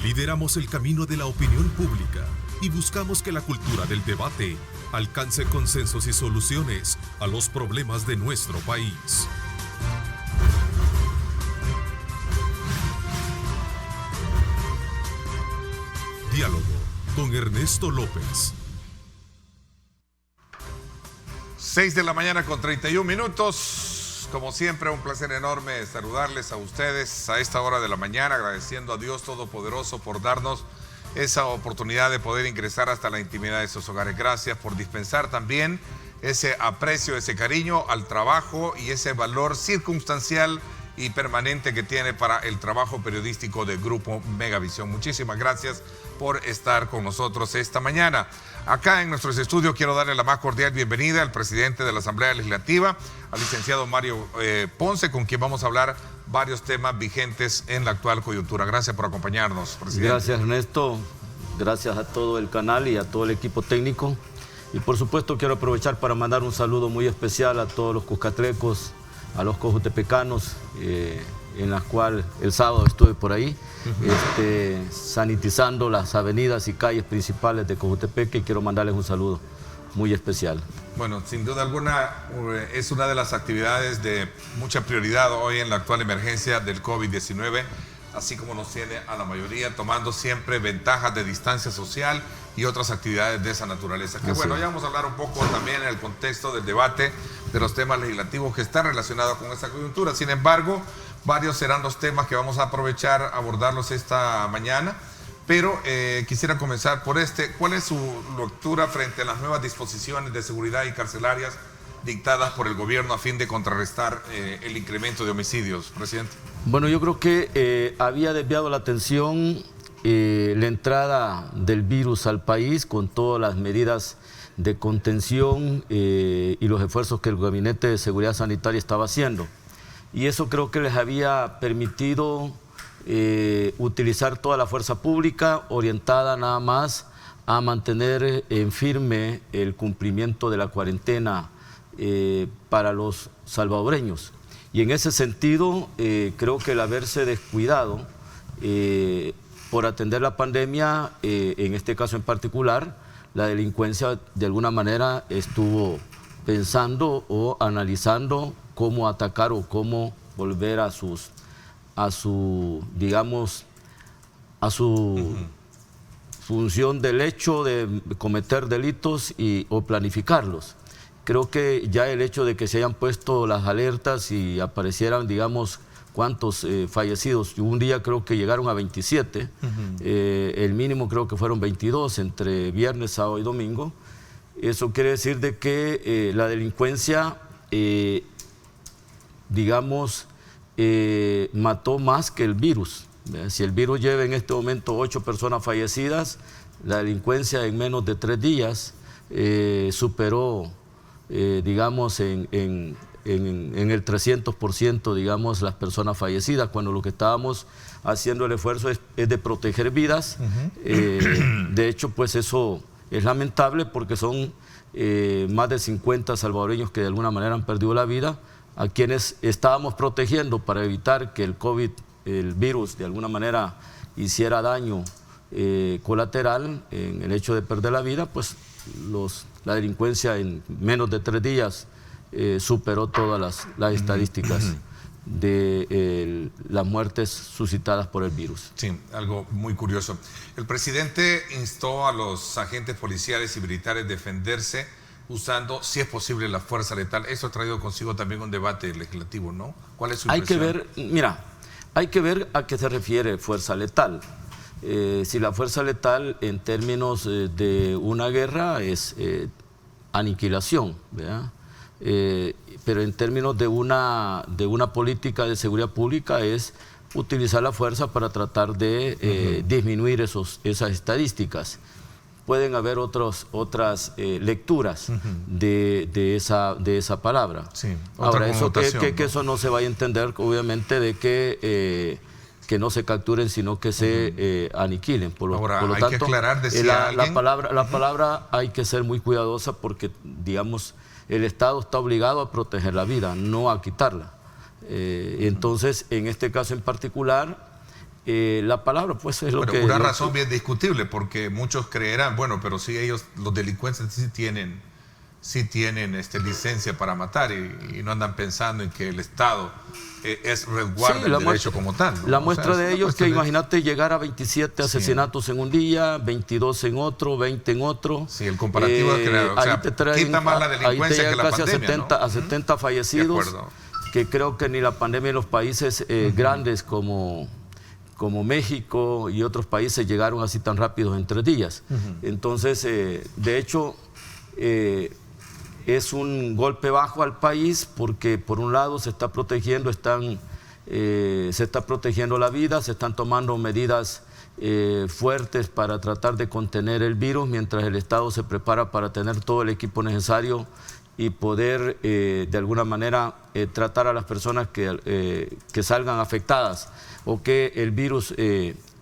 Lideramos el camino de la opinión pública y buscamos que la cultura del debate alcance consensos y soluciones a los problemas de nuestro país. Diálogo con Ernesto López. 6 de la mañana con 31 minutos. Como siempre, un placer enorme saludarles a ustedes a esta hora de la mañana, agradeciendo a Dios Todopoderoso por darnos esa oportunidad de poder ingresar hasta la intimidad de sus hogares. Gracias por dispensar también ese aprecio, ese cariño al trabajo y ese valor circunstancial y permanente que tiene para el trabajo periodístico del Grupo Megavisión. Muchísimas gracias por estar con nosotros esta mañana. Acá en nuestros estudios quiero darle la más cordial bienvenida al presidente de la Asamblea Legislativa, al licenciado Mario Ponce, con quien vamos a hablar varios temas vigentes en la actual coyuntura. Gracias por acompañarnos, presidente. Gracias, Ernesto. Gracias a todo el canal y a todo el equipo técnico. Y por supuesto quiero aprovechar para mandar un saludo muy especial a todos los cuscatlecos, a los cojutepecanos, en las cuales el sábado estuve por ahí, sanitizando las avenidas y calles principales de Cojutepeque, y quiero mandarles un saludo muy especial. Bueno, sin duda alguna es una de las actividades de mucha prioridad hoy en la actual emergencia del COVID-19, así como nos tiene a la mayoría, tomando siempre ventajas de distancia social y otras actividades de esa naturaleza. Que bueno, ya vamos a hablar un poco también en el contexto del debate de los temas legislativos que están relacionados con esta coyuntura. Sin embargo, varios serán los temas que vamos a aprovechar, abordarlos esta mañana, pero quisiera comenzar por ¿cuál es su lectura frente a las nuevas disposiciones de seguridad y carcelarias dictadas por el gobierno a fin de contrarrestar el incremento de homicidios, presidente? Bueno, yo creo que había desviado la atención la entrada del virus al país con todas las medidas de contención y los esfuerzos que el Gabinete de Seguridad Sanitaria estaba haciendo. Y eso creo que les había permitido utilizar toda la fuerza pública orientada nada más a mantener en firme el cumplimiento de la cuarentena para los salvadoreños. Y en ese sentido, creo que el haberse descuidado por atender la pandemia, en este caso en particular, la delincuencia de alguna manera estuvo pensando o analizando cómo atacar o cómo volver a su función del hecho de cometer delitos o planificarlos. Creo que ya el hecho de que se hayan puesto las alertas y aparecieran, digamos, cuántos fallecidos, un día creo que llegaron a 27, el mínimo creo que fueron 22 entre viernes, sábado y domingo. Eso quiere decir de que la delincuencia, mató más que el virus. Si el virus lleva en este momento 8 personas fallecidas, la delincuencia en menos de 3 días superó, en el 300%, digamos, las personas fallecidas, cuando lo que estábamos haciendo el esfuerzo es de proteger vidas. De hecho, pues eso es lamentable porque son más de 50 salvadoreños que de alguna manera han perdido la vida, a quienes estábamos protegiendo para evitar que el virus de alguna manera hiciera daño colateral en el hecho de perder la vida. Pues la delincuencia en menos de 3 días superó todas las estadísticas de las muertes suscitadas por el virus. Sí, algo muy curioso. El presidente instó a los agentes policiales y militares a defenderse usando, si es posible, la fuerza letal. Eso ha traído consigo también un debate legislativo, ¿no? ¿Cuál es su impresión? Hay que ver a qué se refiere fuerza letal. Si la fuerza letal en términos de una guerra es aniquilación, ¿verdad? Pero en términos de una política de seguridad pública es utilizar la fuerza para tratar de disminuir esas estadísticas. Pueden haber otras lecturas de esa palabra. Sí, ahora, eso que eso no se vaya a entender, obviamente, de que no se capturen, sino que se aniquilen. Por lo tanto, que aclarar, la palabra hay que ser muy cuidadosa porque, digamos, el Estado está obligado a proteger la vida, no a quitarla. Entonces, en este caso en particular, la palabra, pues, es lo Bueno, que... una razón bien discutible, porque muchos creerán, bueno, pero sí ellos, los delincuentes sí tienen licencia para matar y no andan pensando en que el Estado es resguarda el derecho como tal, ¿no? La muestra de ello es que imagínate llegar a 27 asesinatos en un día, 22 en otro, 20 en otro. Sí, el comparativo es que ahí te traen, quita más la delincuencia que la casi pandemia, a 70 fallecidos, que creo que ni la pandemia en los países grandes como México y otros países llegaron así tan rápidos en 3 días. Entonces, de hecho, es un golpe bajo al país porque por un lado se está protegiendo, se está protegiendo la vida, se están tomando medidas fuertes para tratar de contener el virus, mientras el Estado se prepara para tener todo el equipo necesario y poder de alguna manera tratar a las personas que salgan afectadas o que el virus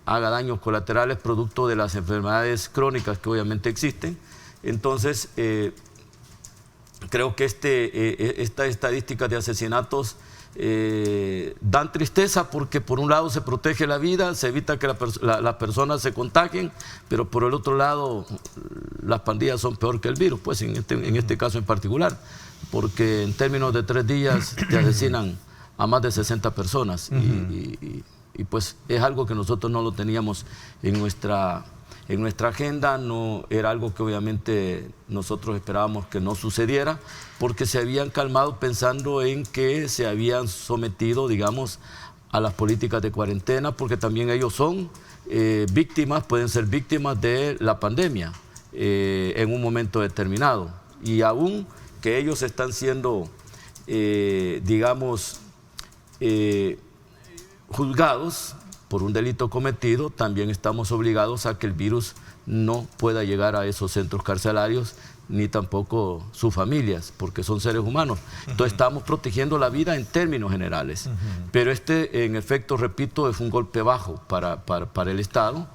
haga daños colaterales producto de las enfermedades crónicas que obviamente existen. Entonces, creo que estas estadísticas de asesinatos dan tristeza porque por un lado se protege la vida, se evita que las personas se contagien, pero por el otro lado las pandillas son peor que el virus, pues en este caso en particular, porque en términos de 3 días te asesinan a más de 60 personas y pues es algo que nosotros no lo teníamos en nuestra agenda, no era algo que obviamente nosotros esperábamos que no sucediera, porque se habían calmado pensando en que se habían sometido, digamos, a las políticas de cuarentena, porque también ellos son víctimas, pueden ser víctimas de la pandemia en un momento determinado. Y aún que ellos están siendo, digamos, juzgados por un delito cometido, también estamos obligados a que el virus no pueda llegar a esos centros carcelarios, ni tampoco sus familias, porque son seres humanos. Entonces estamos protegiendo la vida en términos generales. Pero en efecto, repito, es un golpe bajo para el Estado,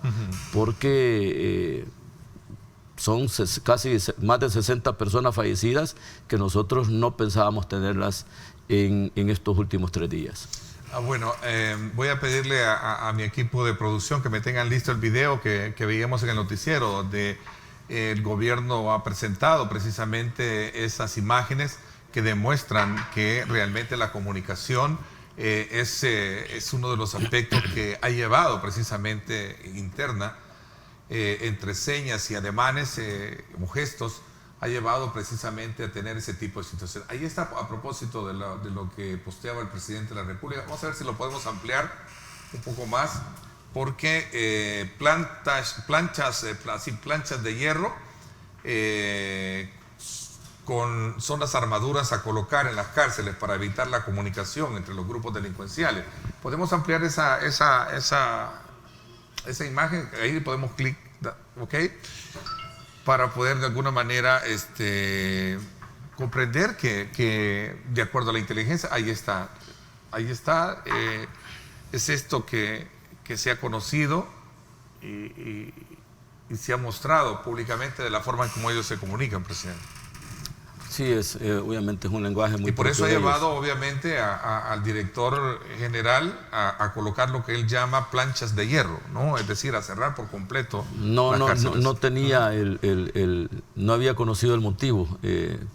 porque son casi más de 60 personas fallecidas que nosotros no pensábamos tenerlas en estos últimos 3 días. Bueno, voy a pedirle a mi equipo de producción que me tengan listo el video que veíamos en el noticiero, donde el gobierno ha presentado precisamente esas imágenes que demuestran que realmente la comunicación es uno de los aspectos que ha llevado precisamente interna, entre señas y ademanes o gestos, ha llevado precisamente a tener ese tipo de situaciones. Ahí está, a propósito de lo que posteaba el presidente de la República. Vamos a ver si lo podemos ampliar un poco más, porque planchas de hierro son las armaduras a colocar en las cárceles para evitar la comunicación entre los grupos delincuenciales. ¿Podemos ampliar esa imagen? Ahí podemos clic, ¿ok? Para poder de alguna manera comprender que de acuerdo a la inteligencia, ahí está, es esto que se ha conocido y se ha mostrado públicamente de la forma en cómo ellos se comunican, presidente. Sí, obviamente es un lenguaje muy... Y por eso ha llevado obviamente al director general a colocar lo que él llama planchas de hierro, ¿no? Es decir, a cerrar por completo. No tenía no había conocido el motivo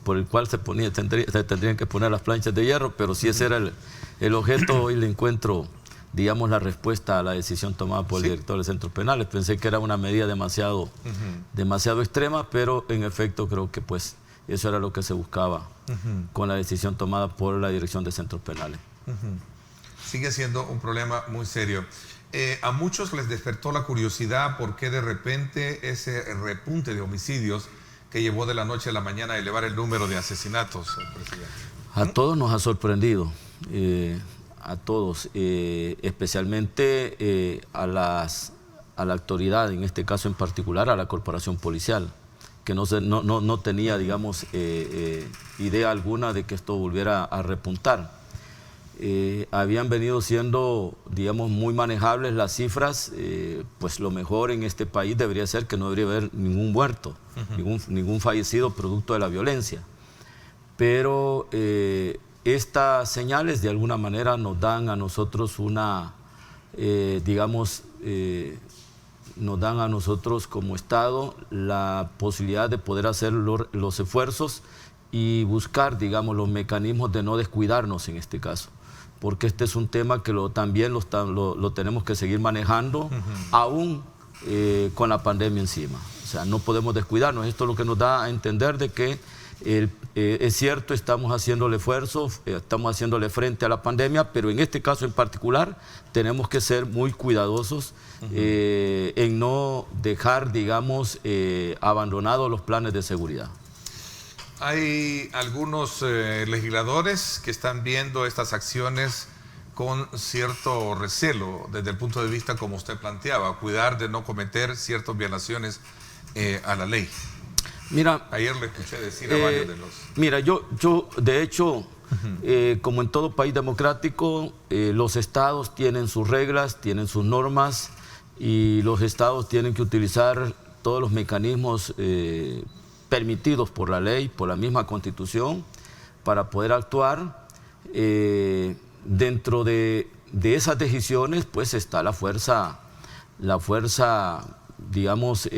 por el cual se tendrían que poner las planchas de hierro, pero si ese era el objeto, hoy le encuentro, digamos, la respuesta a la decisión tomada por el director de centros penales. Pensé que era una medida demasiado extrema, pero en efecto creo que pues eso era lo que se buscaba con la decisión tomada por la Dirección de Centros Penales. Sigue siendo un problema muy serio. A muchos les despertó la curiosidad por qué de repente ese repunte de homicidios que llevó de la noche a la mañana a elevar el número de asesinatos, presidente. A todos nos ha sorprendido, a todos, especialmente a la autoridad, en este caso en particular a la corporación policial, que no tenía, digamos, idea alguna de que esto volviera a repuntar. Habían venido siendo, digamos, muy manejables las cifras, pues lo mejor en este país debería ser que no debería haber ningún muerto, ningún fallecido producto de la violencia. Pero estas señales de alguna manera nos dan a nosotros una digamos, nos dan a nosotros como Estado la posibilidad de poder hacer los esfuerzos y buscar, digamos, los mecanismos de no descuidarnos en este caso, porque este es un tema que también lo tenemos que seguir manejando, aún con la pandemia encima. O sea, no podemos descuidarnos. Esto es lo que nos da a entender de que es cierto, estamos haciéndole esfuerzo, estamos haciéndole frente a la pandemia, pero en este caso en particular tenemos que ser muy cuidadosos en no dejar, digamos, abandonados los planes de seguridad. Hay algunos legisladores que están viendo estas acciones con cierto recelo desde el punto de vista, como usted planteaba, cuidar de no cometer ciertas violaciones a la ley. Mira, ayer le escuché decir a varios de los... Mira, yo de hecho, como en todo país democrático, los estados tienen sus reglas, tienen sus normas, y los estados tienen que utilizar todos los mecanismos permitidos por la ley, por la misma Constitución, para poder actuar. Dentro de esas decisiones, pues está la fuerza, digamos,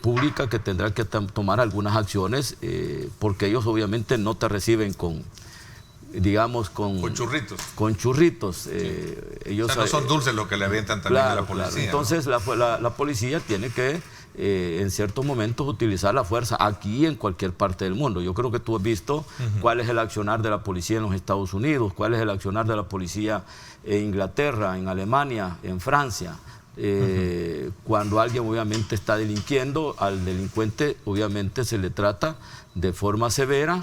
pública, que tendrá que tomar algunas acciones, porque ellos obviamente no te reciben con, digamos, con churritos. Con churritos. Sí. Ellos, o sea, no son dulces lo que le avientan también a la policía. Claro. Entonces, ¿no? la policía tiene que, en ciertos momentos, utilizar la fuerza aquí y en cualquier parte del mundo. Yo creo que tú has visto cuál es el accionar de la policía en los Estados Unidos, cuál es el accionar de la policía en Inglaterra, en Alemania, en Francia. Cuando alguien obviamente está delinquiendo, al delincuente obviamente se le trata de forma severa,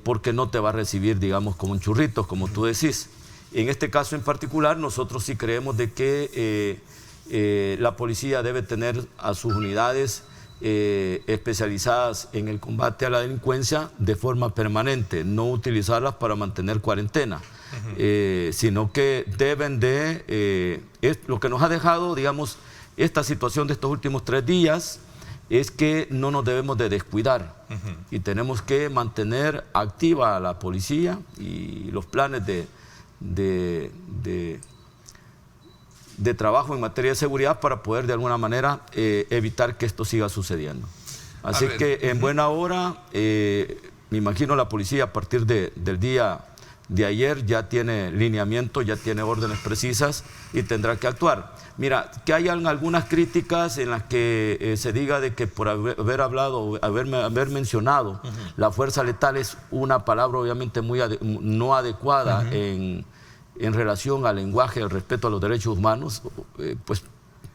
porque no te va a recibir, digamos, como un churrito, como tú decís. En este caso en particular, nosotros sí creemos de que la policía debe tener a sus unidades especializadas en el combate a la delincuencia de forma permanente, no utilizarlas para mantener cuarentena. Sino que deben de, lo que nos ha dejado, digamos, esta situación de estos últimos 3 días, es que no nos debemos de descuidar y tenemos que mantener activa a la policía y los planes de trabajo en materia de seguridad para poder de alguna manera evitar que esto siga sucediendo. Así que en buena hora, me imagino la policía a partir del día de ayer ya tiene lineamiento, ya tiene órdenes precisas y tendrá que actuar. Mira, que hayan algunas críticas en las que se diga de que por haber hablado, haber mencionado la fuerza letal es una palabra obviamente muy no adecuada en relación al lenguaje, al respeto a los derechos humanos, pues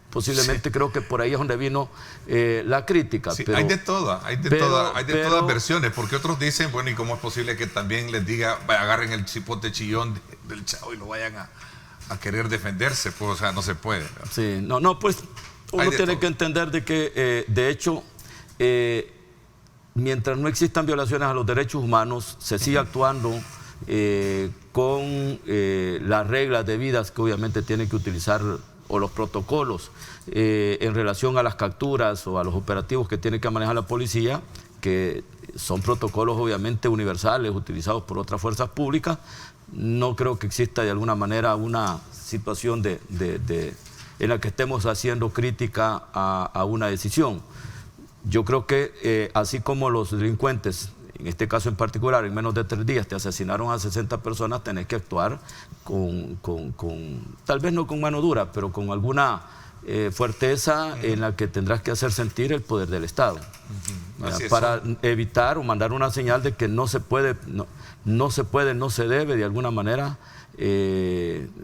posiblemente creo que por ahí es donde vino la crítica. Sí, pero, hay de todas versiones, porque otros dicen, bueno, ¿y cómo es posible que también les diga, agarren el chipote chillón del chavo y lo vayan a querer defenderse? Pues, o sea, no se puede, ¿no? Sí, no, pues uno tiene que entender de que, de hecho, mientras no existan violaciones a los derechos humanos, se sigue actuando con las reglas debidas que obviamente tiene que utilizar, o los protocolos en relación a las capturas o a los operativos que tiene que manejar la policía, que son protocolos obviamente universales, utilizados por otras fuerzas públicas. No creo que exista de alguna manera una situación en la que estemos haciendo crítica a una decisión. Yo creo que así como los delincuentes, en este caso en particular, en menos de 3 días te asesinaron a 60 personas, tenés que actuar tal vez no con mano dura, pero con alguna fuerteza en la que tendrás que hacer sentir el poder del Estado. Para evitar o mandar una señal de que no se debe de alguna manera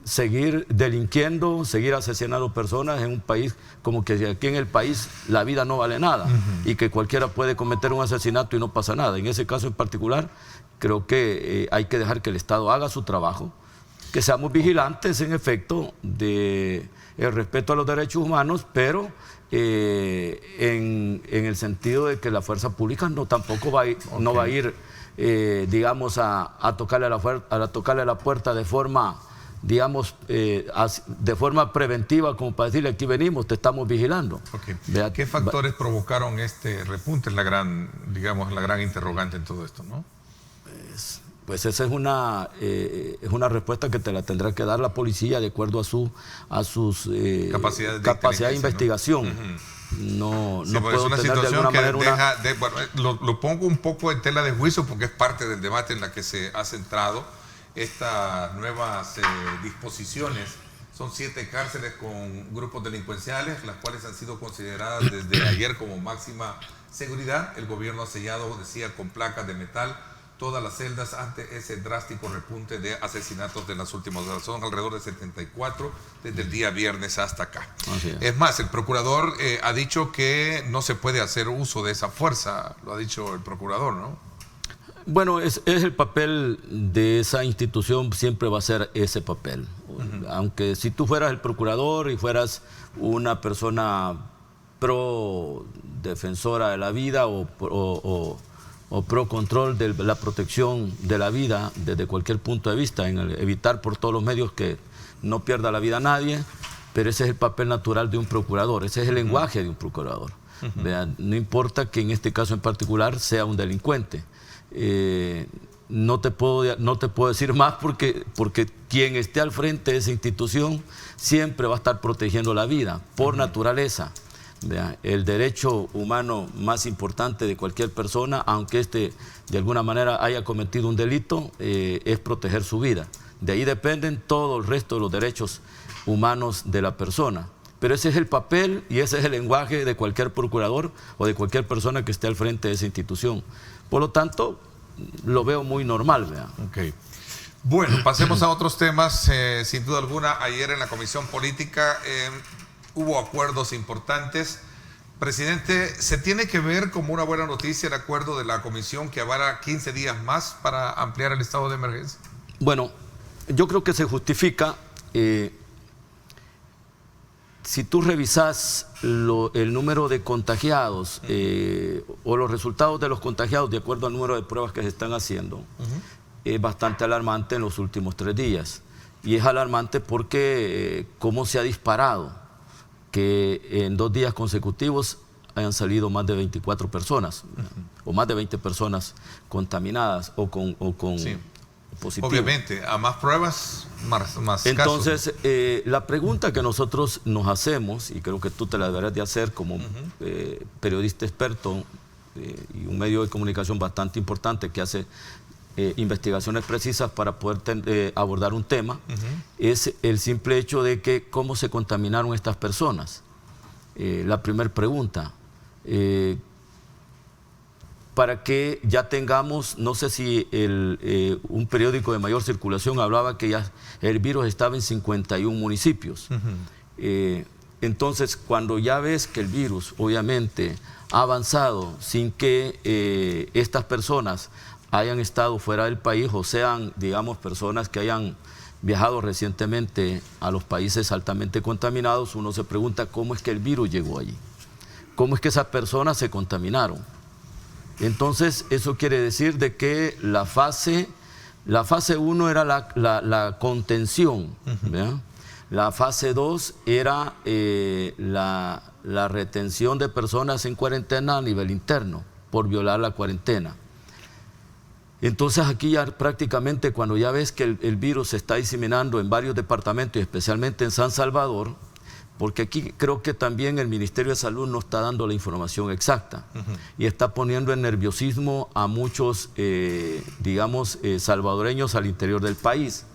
seguir delinquiendo, seguir asesinando personas en un país como que aquí en el país la vida no vale nada y que cualquiera puede cometer un asesinato y no pasa nada. En ese caso en particular creo que hay que dejar que el Estado haga su trabajo, que seamos vigilantes en efecto de el respeto a los derechos humanos, pero en el sentido de que la fuerza pública tampoco va a ir digamos, a tocarle a la puerta de forma, digamos, de forma preventiva, como para decirle, aquí venimos, te estamos vigilando. ¿Qué factores provocaron este repunte? Es la gran, digamos, la gran interrogante en todo esto, ¿no? Pues esa es una respuesta que te la tendrá que dar la policía de acuerdo a sus capacidades de investigación. No pues puedo es una tener de situación alguna que manera bueno, lo pongo un poco en tela de juicio porque es parte del debate en la que se ha centrado estas nuevas disposiciones. Son 7 cárceles con grupos delincuenciales, las cuales han sido consideradas desde ayer como máxima seguridad. El gobierno ha sellado, decía, con placas de metal todas las celdas ante ese drástico repunte de asesinatos de las últimas horas. Son alrededor de 74 desde el día viernes hasta acá. Es más, el procurador ha dicho que no se puede hacer uso de esa fuerza, lo ha dicho el procurador, ¿no? Bueno, es el papel de esa institución, siempre va a ser ese papel. Aunque si tú fueras el procurador y fueras una persona pro defensora de la vida o pro control de la protección de la vida desde cualquier punto de vista, en evitar por todos los medios que no pierda la vida nadie, pero ese es el papel natural de un procurador, ese es el lenguaje de un procurador. Vean, no importa que en este caso en particular sea un delincuente. No te puedo decir más porque quien esté al frente de esa institución siempre va a estar protegiendo la vida por naturaleza. El derecho humano más importante de cualquier persona, aunque de alguna manera haya cometido un delito, es proteger su vida. De ahí dependen todo el resto de los derechos humanos de la persona. Pero ese es el papel y ese es el lenguaje de cualquier procurador o de cualquier persona que esté al frente de esa institución. Por lo tanto, lo veo muy normal. Okay. Bueno, pasemos a otros temas. Sin duda alguna, ayer en la Comisión Política hubo acuerdos importantes. Presidente, ¿se tiene que ver como una buena noticia el acuerdo de la Comisión que avala 15 días más para ampliar el estado de emergencia? Bueno, yo creo que se justifica. Si tú revisas el número de contagiados o los resultados de los contagiados de acuerdo al número de pruebas que se están haciendo, es bastante alarmante en los últimos 3 días. Y es alarmante porque cómo se ha disparado que en 2 días consecutivos hayan salido más de 24 personas o más de 20 personas contaminadas o con sí. Positivo. Obviamente, a más pruebas, más Entonces, casos. La pregunta que nosotros nos hacemos, y creo que tú te la deberás de hacer como periodista experto y un medio de comunicación bastante importante que hace investigaciones precisas para poder abordar un tema, es el simple hecho de que cómo se contaminaron estas personas. La primera pregunta, para que ya tengamos, no sé si un periódico de mayor circulación hablaba que ya el virus estaba en 51 municipios. Entonces, cuando ya ves que el virus obviamente ha avanzado sin que estas personas hayan estado fuera del país o sean, digamos, personas que hayan viajado recientemente a los países altamente contaminados, uno se pregunta cómo es que el virus llegó allí, cómo es que esas personas se contaminaron. Entonces, eso quiere decir de que la fase 1 era la contención, ¿verdad? La fase 2 era la retención de personas en cuarentena a nivel interno por violar la cuarentena. Entonces aquí ya prácticamente cuando ya ves que el virus se está diseminando en varios departamentos y especialmente en San Salvador, porque aquí creo que también el Ministerio de Salud no está dando la información exacta y está poniendo en nerviosismo a muchos, digamos, salvadoreños al interior del país.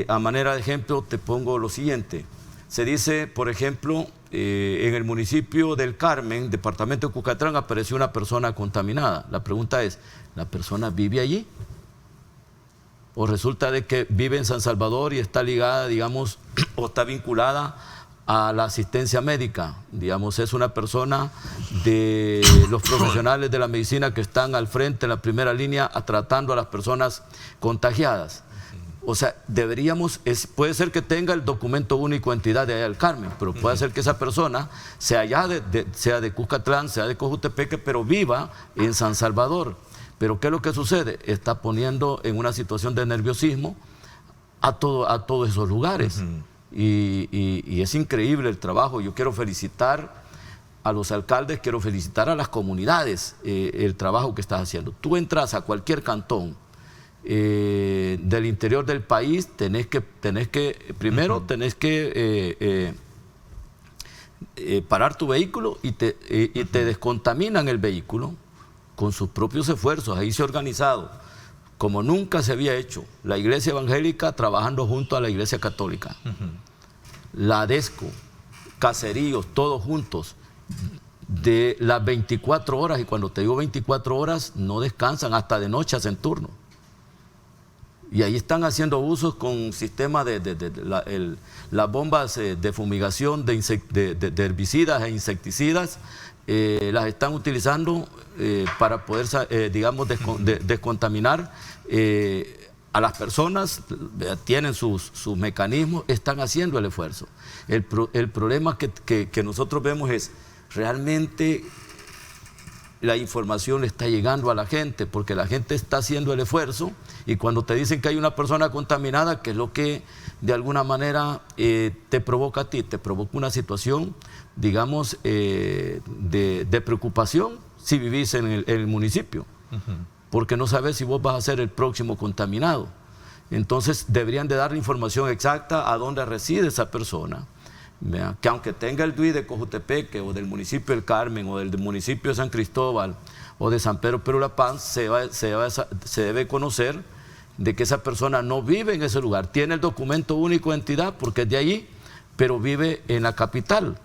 A manera de ejemplo te pongo lo siguiente. Se dice, por ejemplo, en el municipio del Carmen, departamento de Cucatlán, apareció una persona contaminada. La pregunta es, ¿la persona vive allí? ¿O resulta de que vive en San Salvador y está ligada, digamos, o está vinculada a la asistencia médica? Digamos, es una persona de los profesionales de la medicina que están al frente, en la primera línea, tratando a las personas contagiadas. O sea, puede ser que tenga el documento único de entidad de allá del Carmen, pero puede ser que esa persona sea sea de Cuscatlán, sea de Cojutepeque, pero viva en San Salvador. Pero ¿qué es lo que sucede? Está poniendo en una situación de nerviosismo a todos esos lugares. Y es increíble el trabajo. Yo quiero felicitar a los alcaldes, quiero felicitar a las comunidades el trabajo que estás haciendo. Tú entras a cualquier cantón del interior del país, primero tenés que parar tu vehículo y te descontaminan el vehículo con sus propios esfuerzos. Ahí se ha organizado, como nunca se había hecho, la iglesia evangélica trabajando junto a la iglesia católica, la DESCO, caseríos, todos juntos, de las 24 horas, y cuando te digo 24 horas, no descansan, hasta de noche hacen turno. Y ahí están haciendo usos con sistemas las bombas de fumigación de herbicidas e insecticidas, las están utilizando para poder, digamos, descontaminar a las personas. Tienen sus mecanismos, están haciendo el esfuerzo. El problema que nosotros vemos es realmente la información está llegando a la gente, porque la gente está haciendo el esfuerzo, y cuando te dicen que hay una persona contaminada, que es lo que de alguna manera te provoca a ti, te provoca una situación, digamos, de preocupación si vivís en el municipio, porque no sabes si vos vas a ser el próximo contaminado. Entonces deberían de dar la información exacta a dónde reside esa persona. Que aunque tenga el DUI de Cojutepeque o del municipio del Carmen o del municipio de San Cristóbal o de San Pedro Perulapán, se debe conocer de que esa persona no vive en ese lugar, tiene el documento único de identidad porque es de allí, pero vive en la capital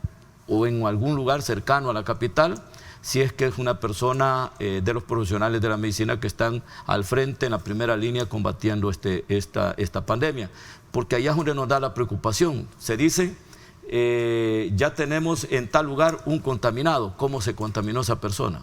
o en algún lugar cercano a la capital, si es que es una persona de los profesionales de la medicina que están al frente, en la primera línea, combatiendo esta pandemia, porque allá es donde nos da la preocupación. Se dice, ya tenemos en tal lugar un contaminado. ¿Cómo se contaminó esa persona?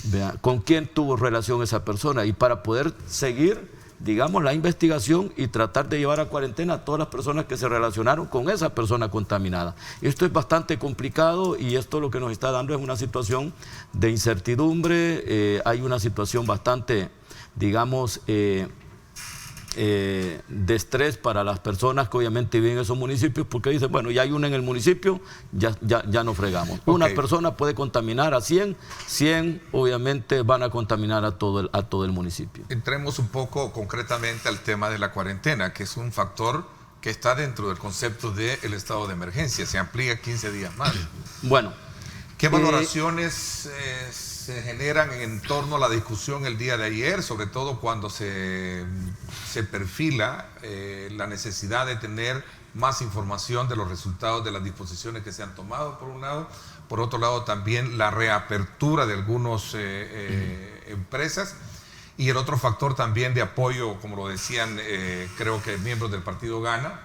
Vea, ¿con quién tuvo relación esa persona? Y para poder seguir, digamos, la investigación y tratar de llevar a cuarentena a todas las personas que se relacionaron con esa persona contaminada. Esto es bastante complicado, y esto lo que nos está dando es una situación de incertidumbre. Hay una situación bastante, digamos, de estrés para las personas que obviamente viven en esos municipios, porque dicen, bueno, ya hay una en el municipio, ya nos fregamos. Okay. Una persona puede contaminar a 100 obviamente van a contaminar a todo el municipio. Entremos un poco concretamente al tema de la cuarentena, que es un factor que está dentro del concepto del estado de emergencia, se amplía 15 días más. Bueno. ¿Qué valoraciones se generan en torno a la discusión el día de ayer, sobre todo cuando se perfila la necesidad de tener más información de los resultados de las disposiciones que se han tomado, por un lado? Por otro lado, también la reapertura de algunas empresas, y el otro factor también de apoyo, como lo decían, creo que miembros del partido Gana,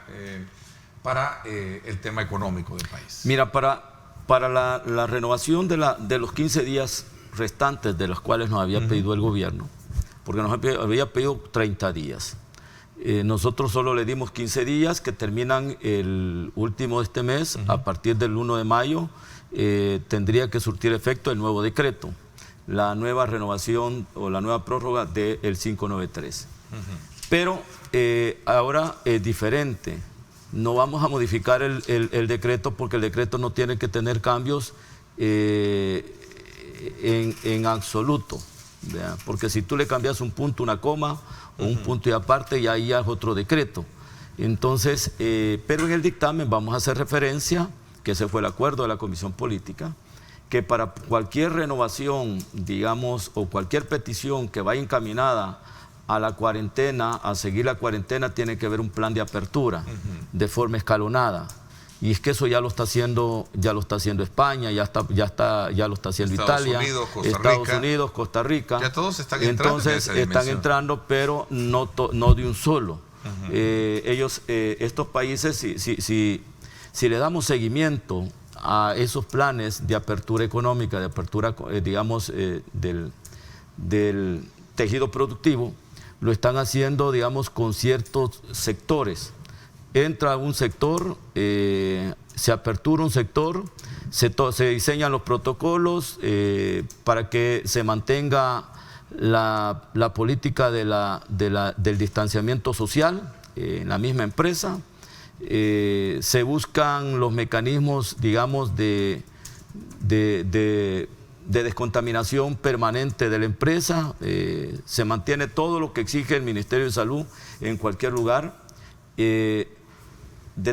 para el tema económico del país. Mira, para la renovación de los 15 días restantes, de los cuales nos había pedido el gobierno, porque nos había pedido 30 días. Nosotros solo le dimos 15 días que terminan el último de este mes. A partir del 1 de mayo tendría que surtir efecto el nuevo decreto, la nueva renovación o la nueva prórroga del 593. Pero ahora es diferente. No vamos a modificar el decreto, porque el decreto no tiene que tener cambios en absoluto, ¿verdad? Porque si tú le cambias un punto, una coma o un punto y aparte, ya ahí es otro decreto. Entonces, pero en el dictamen vamos a hacer referencia, que ese fue el acuerdo de la Comisión Política, que para cualquier renovación, digamos, o cualquier petición que vaya encaminada a la cuarentena, a seguir la cuarentena, tiene que haber un plan de apertura de forma escalonada. Y es que eso ya lo está haciendo España, ya lo está haciendo Italia, Estados Unidos, Costa Rica. Ya todos están entrando. Entonces están entrando, pero no de un solo. Estos países, si le damos seguimiento a esos planes de apertura económica, de apertura, digamos, del tejido productivo, lo están haciendo, digamos, con ciertos sectores. Entra un sector, se apertura un sector, se diseñan los protocolos para que se mantenga la política del distanciamiento social en la misma empresa. Se buscan los mecanismos, digamos, de de descontaminación permanente de la empresa, se mantiene todo lo que exige el Ministerio de Salud en cualquier lugar de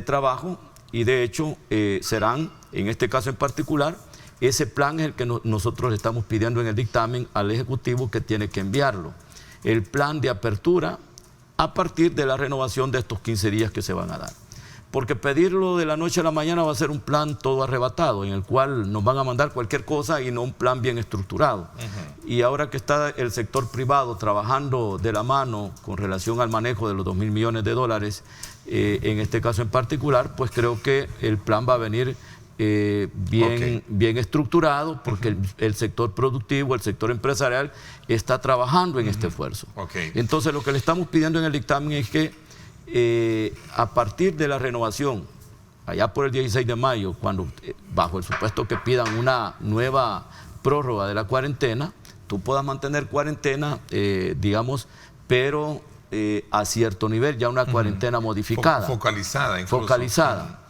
trabajo, y de hecho serán, en este caso en particular, ese plan es el que nosotros le estamos pidiendo en el dictamen al Ejecutivo, que tiene que enviarlo. El plan de apertura a partir de la renovación de estos 15 días que se van a dar. Porque pedirlo de la noche a la mañana va a ser un plan todo arrebatado, en el cual nos van a mandar cualquier cosa y no un plan bien estructurado. Y ahora que está el sector privado trabajando de la mano con relación al manejo de los 2.000 millones de dólares, en este caso en particular, pues creo que el plan va a venir bien estructurado, porque el sector productivo, el sector empresarial está trabajando en este esfuerzo. Entonces lo que le estamos pidiendo en el dictamen es que a partir de la renovación, allá por el 16 de mayo, cuando bajo el supuesto que pidan una nueva prórroga de la cuarentena, tú puedas mantener cuarentena, digamos, pero a cierto nivel, ya una cuarentena modificada. Focalizada incluso. Focalizada.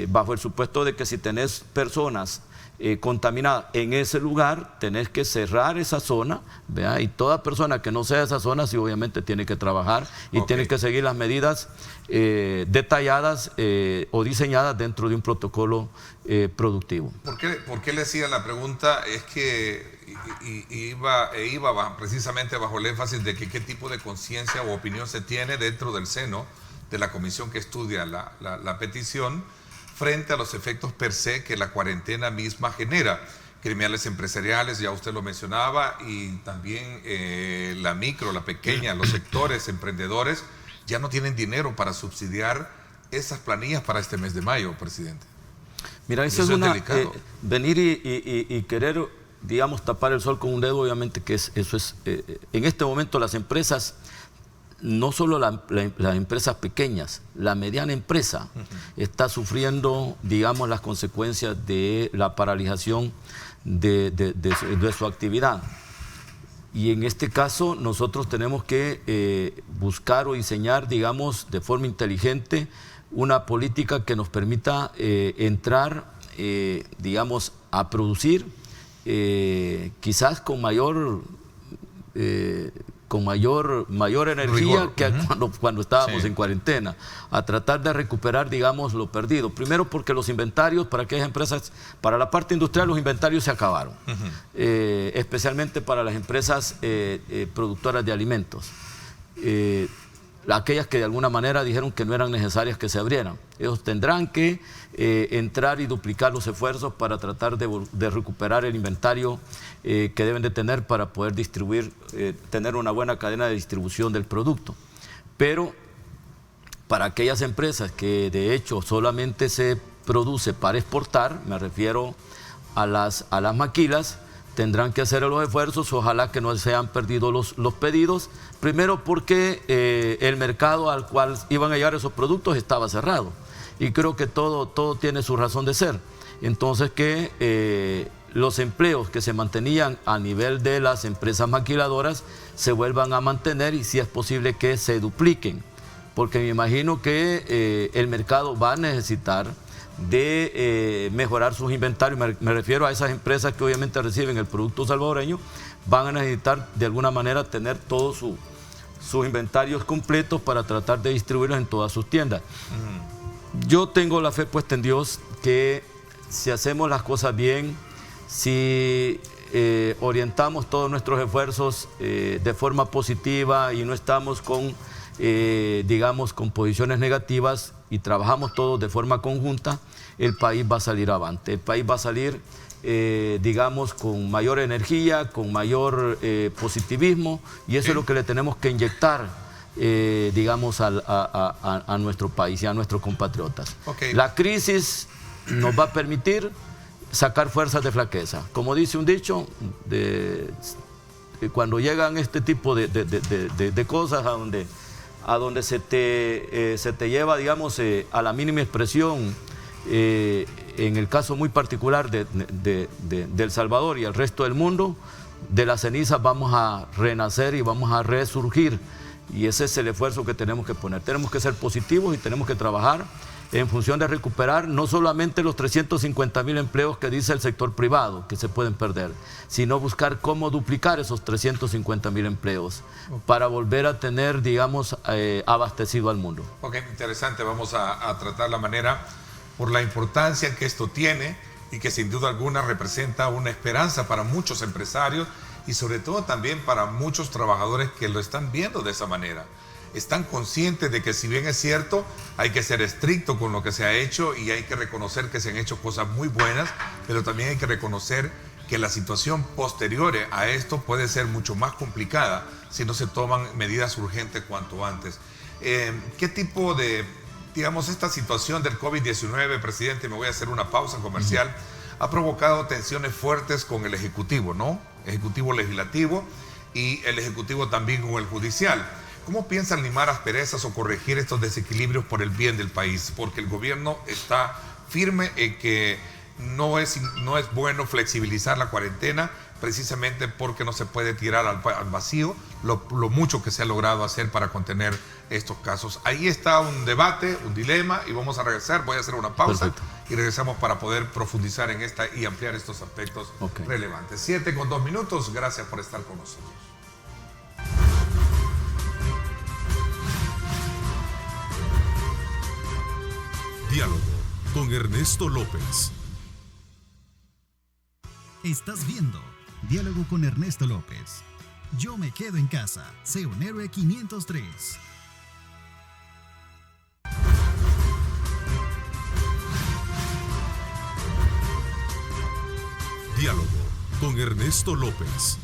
Bajo el supuesto de que si tenés personas contaminadas en ese lugar, tenés que cerrar esa zona, ¿vea? Y toda persona que no sea de esa zona, sí, obviamente tiene que trabajar y tiene que seguir las medidas detalladas o diseñadas dentro de un protocolo productivo. ¿Por qué le hacía la pregunta? Es que iba precisamente bajo el énfasis de que qué tipo de conciencia o opinión se tiene dentro del seno de la comisión que estudia la petición frente a los efectos per se que la cuarentena misma genera. Criminales empresariales, ya usted lo mencionaba, y también la micro, la pequeña, los sectores emprendedores ya no tienen dinero para subsidiar esas planillas para este mes de mayo, presidente. Mira, eso es venir y querer, digamos, tapar el sol con un dedo, obviamente que eso es, en este momento las empresas, no solo las empresas pequeñas, la mediana empresa está sufriendo, digamos, las consecuencias de la paralización de su actividad. Y en este caso nosotros tenemos que buscar o diseñar, digamos, de forma inteligente una política que nos permita entrar, digamos, a producir quizás con mayor energía que cuando estábamos en cuarentena, a tratar de recuperar, digamos, lo perdido. Primero porque los inventarios para aquellas empresas, para la parte industrial, los inventarios se acabaron, especialmente para las empresas productoras de alimentos. Aquellas que de alguna manera dijeron que no eran necesarias que se abrieran. Ellos tendrán que entrar y duplicar los esfuerzos para tratar de recuperar el inventario que deben de tener para poder distribuir, tener una buena cadena de distribución del producto. Pero para aquellas empresas que de hecho solamente se produce para exportar, me refiero a las maquilas, tendrán que hacer los esfuerzos, ojalá que no se han perdido los pedidos, primero porque el mercado al cual iban a llegar esos productos estaba cerrado, y creo que todo tiene su razón de ser. Entonces que los empleos que se mantenían a nivel de las empresas maquiladoras se vuelvan a mantener, y si es posible que se dupliquen, porque me imagino que el mercado va a necesitar de mejorar sus inventarios. Me refiero a esas empresas que obviamente reciben el producto salvadoreño, van a necesitar de alguna manera tener todos sus inventarios completos para tratar de distribuirlos en todas sus tiendas. Yo tengo la fe puesta en Dios que si hacemos las cosas bien, si orientamos todos nuestros esfuerzos de forma positiva y no estamos con, digamos, con posiciones negativas, y trabajamos todos de forma conjunta, el país va a salir avante. El país va a salir, digamos, con mayor energía, con mayor positivismo, y eso es lo que le tenemos que inyectar, digamos, a nuestro país y a nuestros compatriotas. La crisis nos va a permitir sacar fuerzas de flaqueza. Como dice un dicho, cuando llegan este tipo de cosas a donde se te lleva, digamos, a la mínima expresión, en el caso muy particular de El Salvador y el resto del mundo, de las cenizas vamos a renacer y vamos a resurgir, y ese es el esfuerzo que tenemos que poner. Tenemos que ser positivos y tenemos que trabajar en función de recuperar no solamente los 350.000 empleos que dice el sector privado que se pueden perder, sino buscar cómo duplicar esos 350.000 empleos para volver a tener, digamos, abastecido al mundo. Ok, interesante. Vamos a tratar la manera por la importancia que esto tiene y que sin duda alguna representa una esperanza para muchos empresarios y sobre todo también para muchos trabajadores que lo están viendo de esa manera. Están conscientes de que si bien es cierto, hay que ser estricto con lo que se ha hecho y hay que reconocer que se han hecho cosas muy buenas, pero también hay que reconocer que la situación posterior a esto puede ser mucho más complicada si no se toman medidas urgentes cuanto antes. ¿Qué tipo de, digamos, esta situación del COVID-19, presidente, me voy a hacer una pausa comercial, ha provocado tensiones fuertes con el Ejecutivo, ¿no? Ejecutivo Legislativo y el Ejecutivo también con el Judicial. ¿Cómo piensan limar asperezas o corregir estos desequilibrios por el bien del país? Porque el gobierno está firme en que no es bueno flexibilizar la cuarentena, precisamente porque no se puede tirar al vacío lo mucho que se ha logrado hacer para contener estos casos. Ahí está un debate, un dilema, y vamos a regresar. Voy a hacer una pausa. Perfecto. Y regresamos para poder profundizar en esta y ampliar estos aspectos relevantes. 7:02. Gracias por estar con nosotros. Diálogo con Ernesto López. Estás viendo Diálogo con Ernesto López. Yo me quedo en casa. Sé un héroe 503. Diálogo con Ernesto López.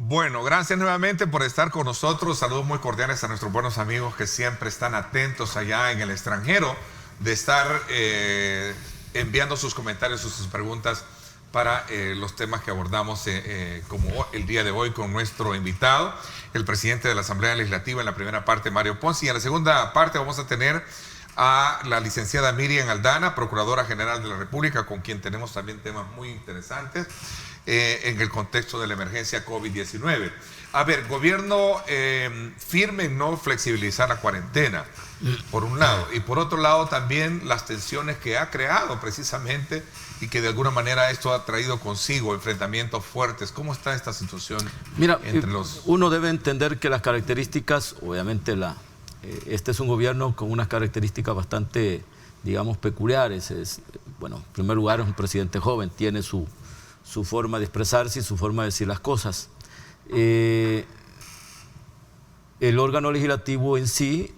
Bueno, gracias nuevamente por estar con nosotros. Saludos muy cordiales a nuestros buenos amigos que siempre están atentos allá en el extranjero de estar enviando sus comentarios o sus preguntas para los temas que abordamos como el día de hoy con nuestro invitado, el presidente de la Asamblea Legislativa en la primera parte, Mario Ponce, y en la segunda parte vamos a tener a la licenciada Miriam Aldana, Procuradora General de la República, con quien tenemos también temas muy interesantes en el contexto de la emergencia COVID-19. A ver, gobierno firme en no flexibilizar la cuarentena, por un lado, y por otro lado también las tensiones que ha creado precisamente y que de alguna manera esto ha traído consigo enfrentamientos fuertes. ¿Cómo está esta situación? Mira, uno debe entender que las características, obviamente este es un gobierno con unas características bastante, digamos, peculiares. Bueno, en primer lugar es un presidente joven, tiene su forma de expresarse y su forma de decir las cosas. El órgano legislativo en sí,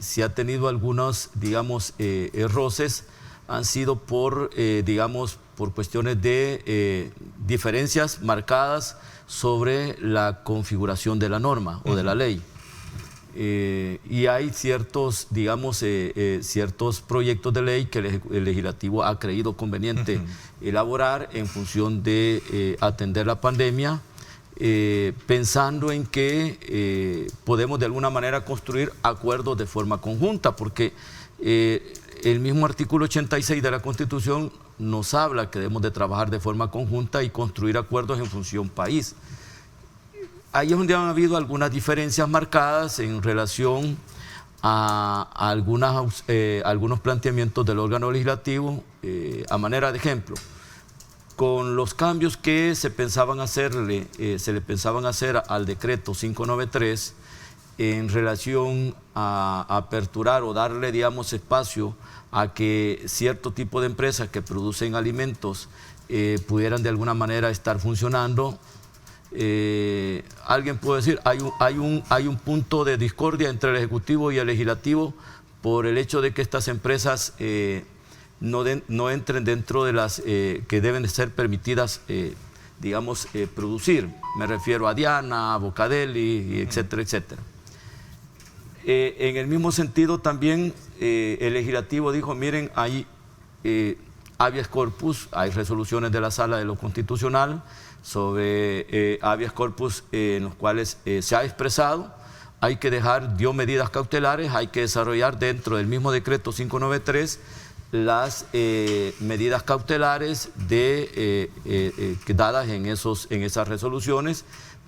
si ha tenido algunos, digamos, roces, han sido por cuestiones de diferencias marcadas sobre la configuración de la norma o de la ley. Y hay ciertos, digamos, ciertos proyectos de ley que el legislativo ha creído conveniente elaborar en función de atender la pandemia, pensando en que podemos de alguna manera construir acuerdos de forma conjunta, porque el mismo artículo 86 de la Constitución nos habla que debemos de trabajar de forma conjunta y construir acuerdos en función país. Ahí es donde han habido algunas diferencias marcadas en relación a algunos planteamientos del órgano legislativo. A manera de ejemplo, con los cambios que se le pensaban hacer al decreto 593 en relación a aperturar o darle, digamos, espacio a que cierto tipo de empresas que producen alimentos pudieran de alguna manera estar funcionando. Alguien puede decir, hay un punto de discordia entre el Ejecutivo y el Legislativo por el hecho de que estas empresas no entren dentro de las que deben de ser permitidas, digamos, producir. Me refiero a Diana, a Bocadeli, etcétera, etcétera. En el mismo sentido también el Legislativo dijo, miren, hay habeas corpus, hay resoluciones de la Sala de lo Constitucional sobre habeas corpus en los cuales se ha expresado, dio medidas cautelares, hay que desarrollar dentro del mismo decreto 593 las medidas cautelares dadas en esas resoluciones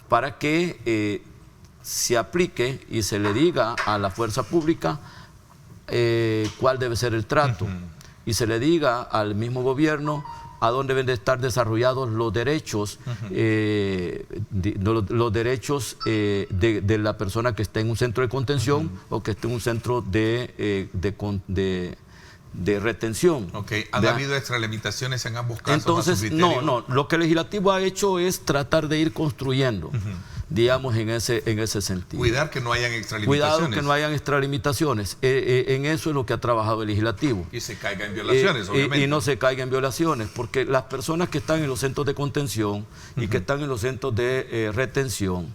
para que se aplique y se le diga a la fuerza pública cuál debe ser el trato y se le diga al mismo gobierno a dónde deben de estar desarrollados los derechos, los derechos de la persona que esté en un centro de contención o que esté en un centro de retención. Ok, ¿han habido extralimitaciones en ambos casos? Entonces, no, lo que el legislativo ha hecho es tratar de ir construyendo, digamos, en ese sentido. Cuidar que no hayan extralimitaciones. Cuidado que no hayan extralimitaciones. En eso es lo que ha trabajado el legislativo. Y se caiga en violaciones, obviamente. Y no se caiga en violaciones, porque las personas que están en los centros de contención y que están en los centros de retención,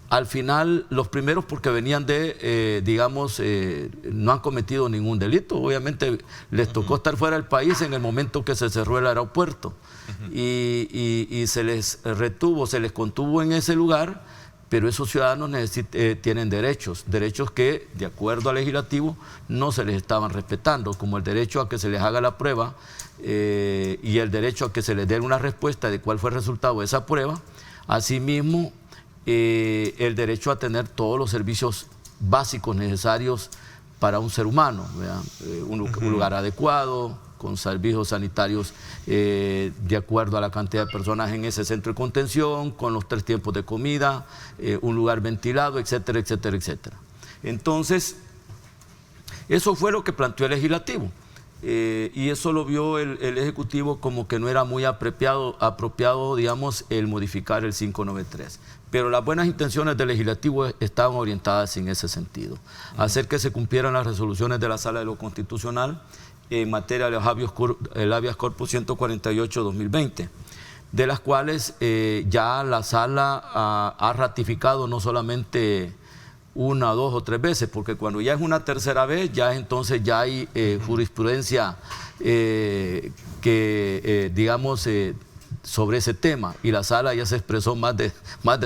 al final, los primeros porque venían digamos, no han cometido ningún delito. Obviamente les tocó estar fuera del país en el momento que se cerró el aeropuerto y se les retuvo, se les contuvo en ese lugar, pero esos ciudadanos tienen derechos que, de acuerdo al legislativo, no se les estaban respetando, como el derecho a que se les haga la prueba y el derecho a que se les dé una respuesta de cuál fue el resultado de esa prueba. Asimismo, el derecho a tener todos los servicios básicos necesarios para un ser humano, un lugar adecuado, con servicios sanitarios de acuerdo a la cantidad de personas en ese centro de contención, con los 3 tiempos de comida, un lugar ventilado, etcétera, etcétera, etcétera. Entonces, eso fue lo que planteó el legislativo. Y eso lo vio el Ejecutivo como que no era muy apropiado, digamos, el modificar el 593. Pero las buenas intenciones del Legislativo estaban orientadas en ese sentido. Hacer que se cumplieran las resoluciones de la Sala de lo Constitucional en materia de el habeas corpus 148-2020, de las cuales ya la Sala ha ratificado no solamente 1, 2 o 3 veces, porque cuando ya es una tercera vez, entonces ya hay jurisprudencia digamos, sobre ese tema, y la Sala ya se expresó más de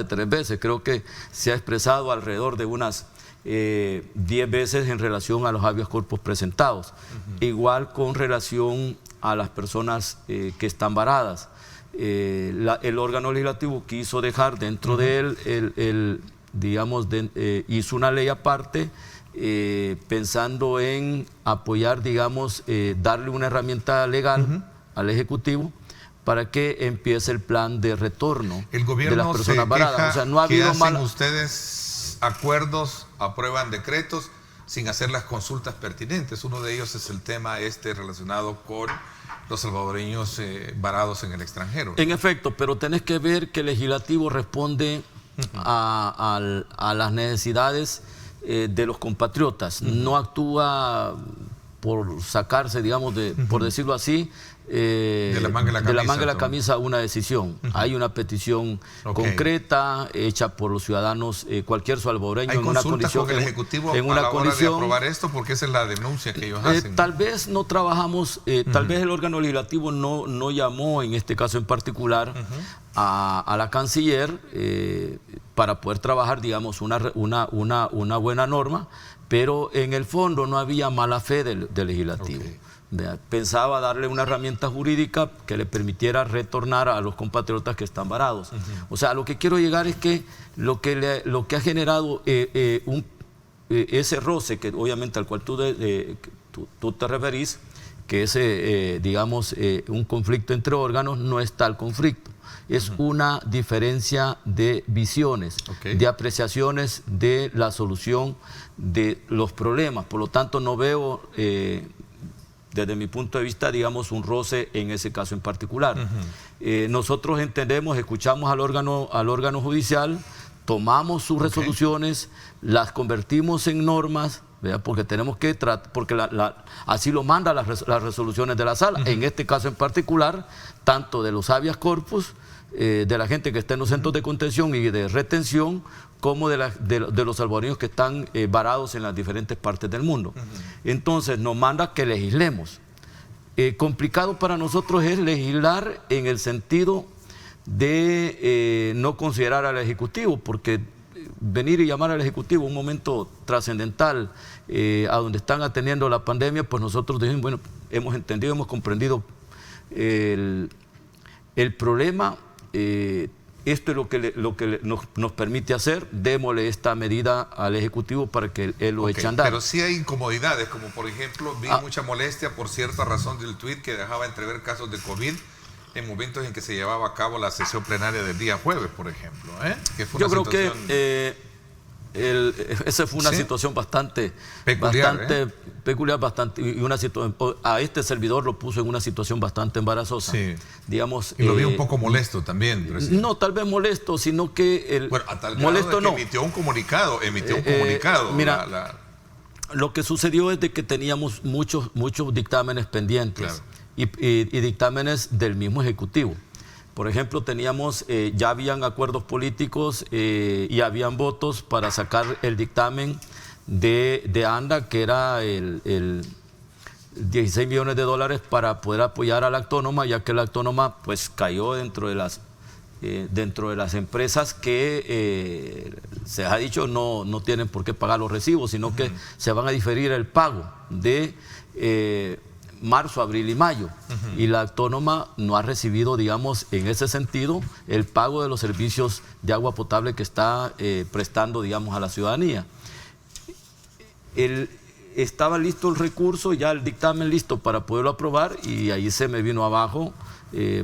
3 veces. Creo que se ha expresado alrededor de unas 10 veces en relación a los habeas corpus presentados. Igual con relación a las personas que están varadas. El órgano legislativo quiso dejar dentro de él digamos, hizo una ley aparte pensando en apoyar, digamos, darle una herramienta legal al Ejecutivo para que empiece el plan de retorno de las personas varadas. O sea, no ha habido ustedes acuerdos, aprueban decretos sin hacer las consultas pertinentes. Uno de ellos es el tema relacionado con los salvadoreños varados en el extranjero. En efecto, pero tenés que ver que el Legislativo responde a las necesidades de los compatriotas. No actúa por sacarse, digamos, por decirlo así, de la manga de la camisa una decisión. Hay una petición concreta hecha por los ciudadanos, cualquier salvadoreño en una condición. ¿Hay consultas con el Ejecutivo a la hora de aprobar esto? Porque esa es la denuncia que ellos hacen. Tal vez no trabajamos, tal vez el órgano legislativo no llamó en este caso en particular a la canciller para poder trabajar, digamos, una buena norma, pero en el fondo no había mala fe del legislativo. Pensaba darle una herramienta jurídica que le permitiera retornar a los compatriotas que están varados. O sea, lo que quiero llegar es que lo que ha generado ese roce, que obviamente al cual tú te referís, que es, digamos, un conflicto entre órganos, no es tal conflicto. Es una diferencia de visiones, de apreciaciones de la solución de los problemas. Por lo tanto, no veo, desde mi punto de vista, digamos, un roce en ese caso en particular. Nosotros entendemos, escuchamos al órgano judicial, tomamos sus resoluciones, las convertimos en normas, ¿verdad? Porque tenemos que porque así lo mandan las resoluciones de la Sala. En este caso en particular, tanto de los habeas corpus, de la gente que está en los centros de contención y de retención, como de los salvadoreños que están varados en las diferentes partes del mundo. Entonces nos manda que legislemos. Complicado para nosotros es legislar en el sentido de no considerar al Ejecutivo, porque venir y llamar al Ejecutivo un momento trascendental a donde están atendiendo la pandemia, pues nosotros decimos, bueno, hemos entendido, hemos comprendido el problema, esto es lo que nos permite hacer, démosle esta medida al Ejecutivo para que él lo eche a andar. Pero sí hay incomodidades, como por ejemplo, vi mucha molestia por cierta razón del tuit que dejaba entrever casos de COVID en momentos en que se llevaba a cabo la sesión plenaria del día jueves, por ejemplo. Que fue Yo creo que esa fue una situación bastante peculiar, y una situación, a este servidor lo puso en una situación bastante embarazosa. Sí. Digamos, y lo vi un poco molesto también, presidente. No, tal vez molesto, sino que bueno, a tal grado molesto de que emitió un comunicado. Mira, lo que sucedió es de que teníamos muchos dictámenes pendientes, claro, y dictámenes del mismo Ejecutivo. Por ejemplo, teníamos, ya habían acuerdos políticos y habían votos para sacar el dictamen de ANDA, que era el 16 millones de dólares para poder apoyar a la autónoma, ya que la autónoma pues cayó dentro de las empresas que se ha dicho no tienen por qué pagar los recibos, sino que se van a diferir el pago de marzo, abril y mayo. Y la autónoma no ha recibido, digamos, en ese sentido, el pago de los servicios de agua potable que está prestando, digamos, a la ciudadanía. Estaba listo el recurso, ya el dictamen listo para poderlo aprobar, y ahí se me vino abajo,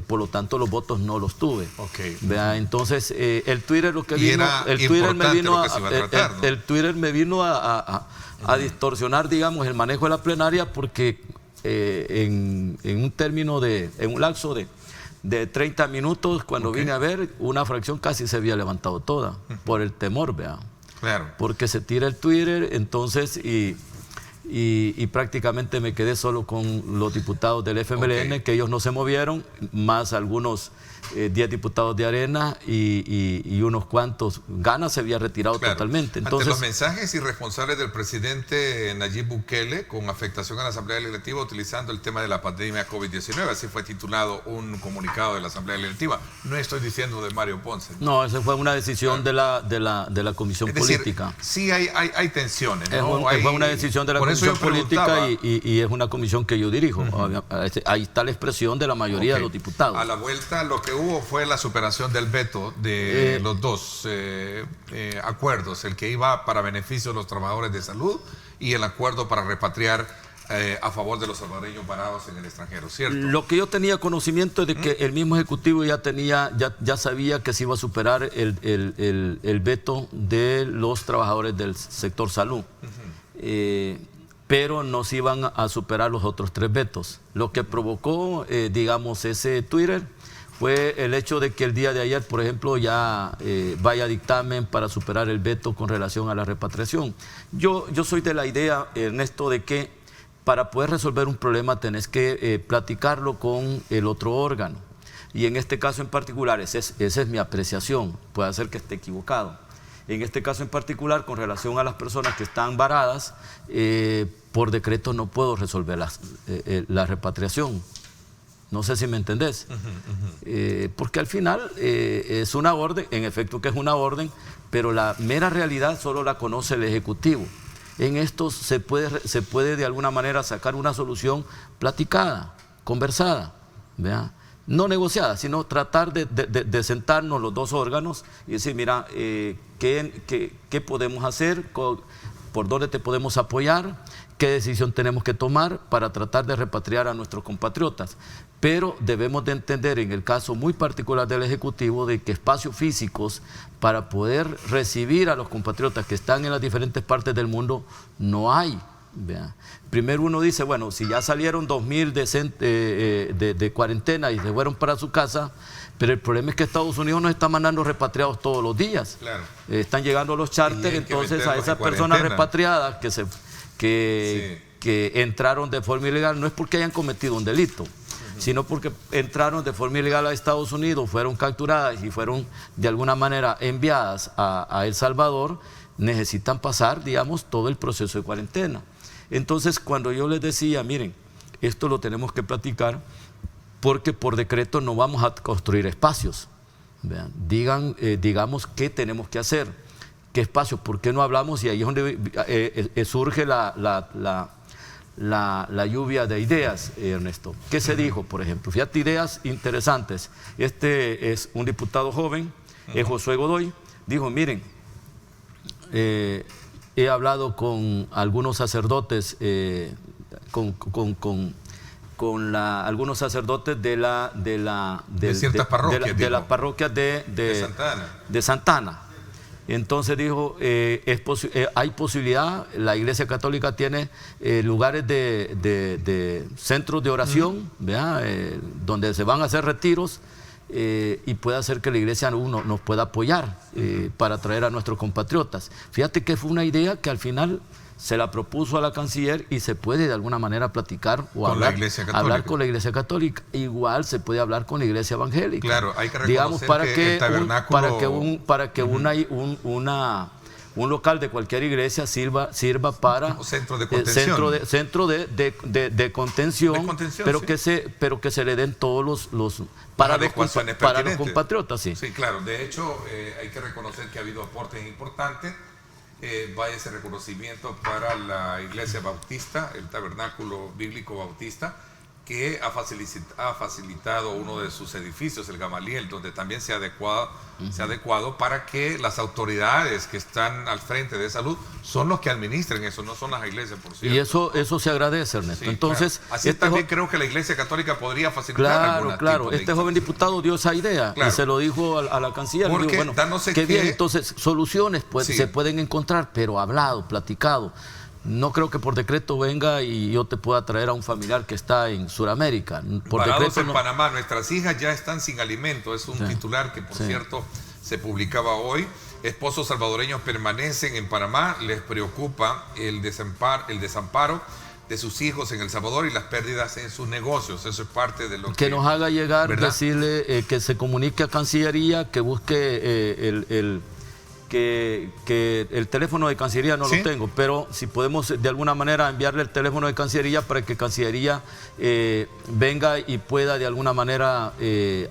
por lo tanto los votos no los tuve. Vea, entonces el Twitter lo que vino, el Twitter me vino a distorsionar, digamos, el manejo de la plenaria, porque en un lapso de 30 minutos, cuando vine a ver, una fracción casi se había levantado toda, por el temor, vea. Claro. Porque se tira el Twitter, entonces, y prácticamente me quedé solo con los diputados del FMLN, que ellos no se movieron, más algunos 10 diputados de Arena y unos cuantos. Gana se había retirado totalmente. Entonces, ante los mensajes irresponsables del presidente Nayib Bukele con afectación a la Asamblea Legislativa utilizando el tema de la pandemia COVID-19, así fue titulado un comunicado de la Asamblea Legislativa. No estoy diciendo de Mario Ponce. No, esa fue una decisión de la Comisión Política. Sí hay tensiones, ¿no? Fue una decisión de la Comisión Política y es una comisión que yo dirijo. Ahí está la expresión de la mayoría de los diputados. A la vuelta lo que hubo fue la superación del veto de los dos acuerdos, el que iba para beneficio de los trabajadores de salud y el acuerdo para repatriar a favor de los salvadoreños varados en el extranjero, ¿cierto? Lo que yo tenía conocimiento es de que el mismo Ejecutivo ya sabía que se iba a superar el veto de los trabajadores del sector salud. Pero no se iban a superar los otros 3 vetos. Lo que provocó, digamos, ese Twitter fue el hecho de que el día de ayer, por ejemplo, ya vaya dictamen para superar el veto con relación a la repatriación. Yo soy de la idea, Ernesto, de que para poder resolver un problema tenés que platicarlo con el otro órgano. Y en este caso en particular, esa es mi apreciación, puede ser que esté equivocado. En este caso en particular, con relación a las personas que están varadas, por decreto no puedo resolver la repatriación. No sé si me entendés. Porque al final es una orden, en efecto que es una orden, pero la mera realidad solo la conoce el Ejecutivo. En esto se puede de alguna manera sacar una solución platicada, conversada, ¿vea? No negociada, sino tratar de sentarnos los dos órganos y decir, mira, ¿qué podemos hacer? ¿Por dónde te podemos apoyar? ¿Qué decisión tenemos que tomar para tratar de repatriar a nuestros compatriotas? Pero debemos de entender en el caso muy particular del Ejecutivo de que espacios físicos para poder recibir a los compatriotas que están en las diferentes partes del mundo no hay. ¿Vea? Primero uno dice, bueno, si ya salieron 2.000 de cuarentena y se fueron para su casa, pero el problema es que Estados Unidos nos está mandando repatriados todos los días. Claro. Están llegando los charters, entonces a esas personas repatriadas que entraron de forma ilegal, no es porque hayan cometido un delito, sino porque entraron de forma ilegal a Estados Unidos, fueron capturadas y fueron de alguna manera enviadas a El Salvador, necesitan pasar, digamos, todo el proceso de cuarentena. Entonces, cuando yo les decía, miren, esto lo tenemos que platicar porque por decreto no vamos a construir espacios. Vean, digamos qué tenemos que hacer, qué espacios, por qué no hablamos, y ahí es donde surge la lluvia de ideas, Ernesto. ¿Qué se dijo, por ejemplo? Fíjate, ideas interesantes. Este es un diputado joven Josué Godoy, dijo, miren, he hablado con algunos sacerdotes, algunos sacerdotes de ciertas parroquias, de las parroquias de Santa Ana. Entonces dijo, hay posibilidad, la Iglesia Católica tiene lugares de centros de oración, donde se van a hacer retiros, y puede hacer que la Iglesia nos pueda apoyar para traer a nuestros compatriotas. Fíjate que fue una idea que al final se la propuso a la canciller y se puede de alguna manera platicar o hablar con la Iglesia Católica. Igual se puede hablar con la Iglesia Evangélica. Claro, hay que reconocer el tabernáculo... para que un local de cualquier iglesia sirva para centro de contención, centro de contención, pero sí. que se le den todos los para los compatriotas. Sí, claro. De hecho, hay que reconocer que ha habido aportes importantes. Vaya ese reconocimiento para la Iglesia Bautista, el Tabernáculo Bíblico Bautista, que ha facilitado uno de sus edificios, el Gamaliel, donde también se ha adecuado para que las autoridades que están al frente de salud son los que administren eso, no son las iglesias, por cierto. Y eso se agradece, Ernesto. Sí, entonces, claro. Así también creo que la Iglesia Católica podría facilitar Claro, este joven diputado dio esa idea y se lo dijo a la canciller. Porque dijo, bueno, qué bien, entonces soluciones se pueden encontrar, pero hablado, platicado. No creo que por decreto venga y yo te pueda traer a un familiar que está en Sudamérica. Por decreto en Panamá, nuestras hijas ya están sin alimento. Es un titular que, por cierto, se publicaba hoy. Esposos salvadoreños permanecen en Panamá. Les preocupa el desamparo de sus hijos en El Salvador y las pérdidas en sus negocios. Eso es parte de lo que nos haga llegar, ¿verdad? Decirle que se comunique a Cancillería, que busque que el teléfono de Cancillería no lo tengo, pero si podemos de alguna manera enviarle el teléfono de Cancillería para que Cancillería venga y pueda de alguna manera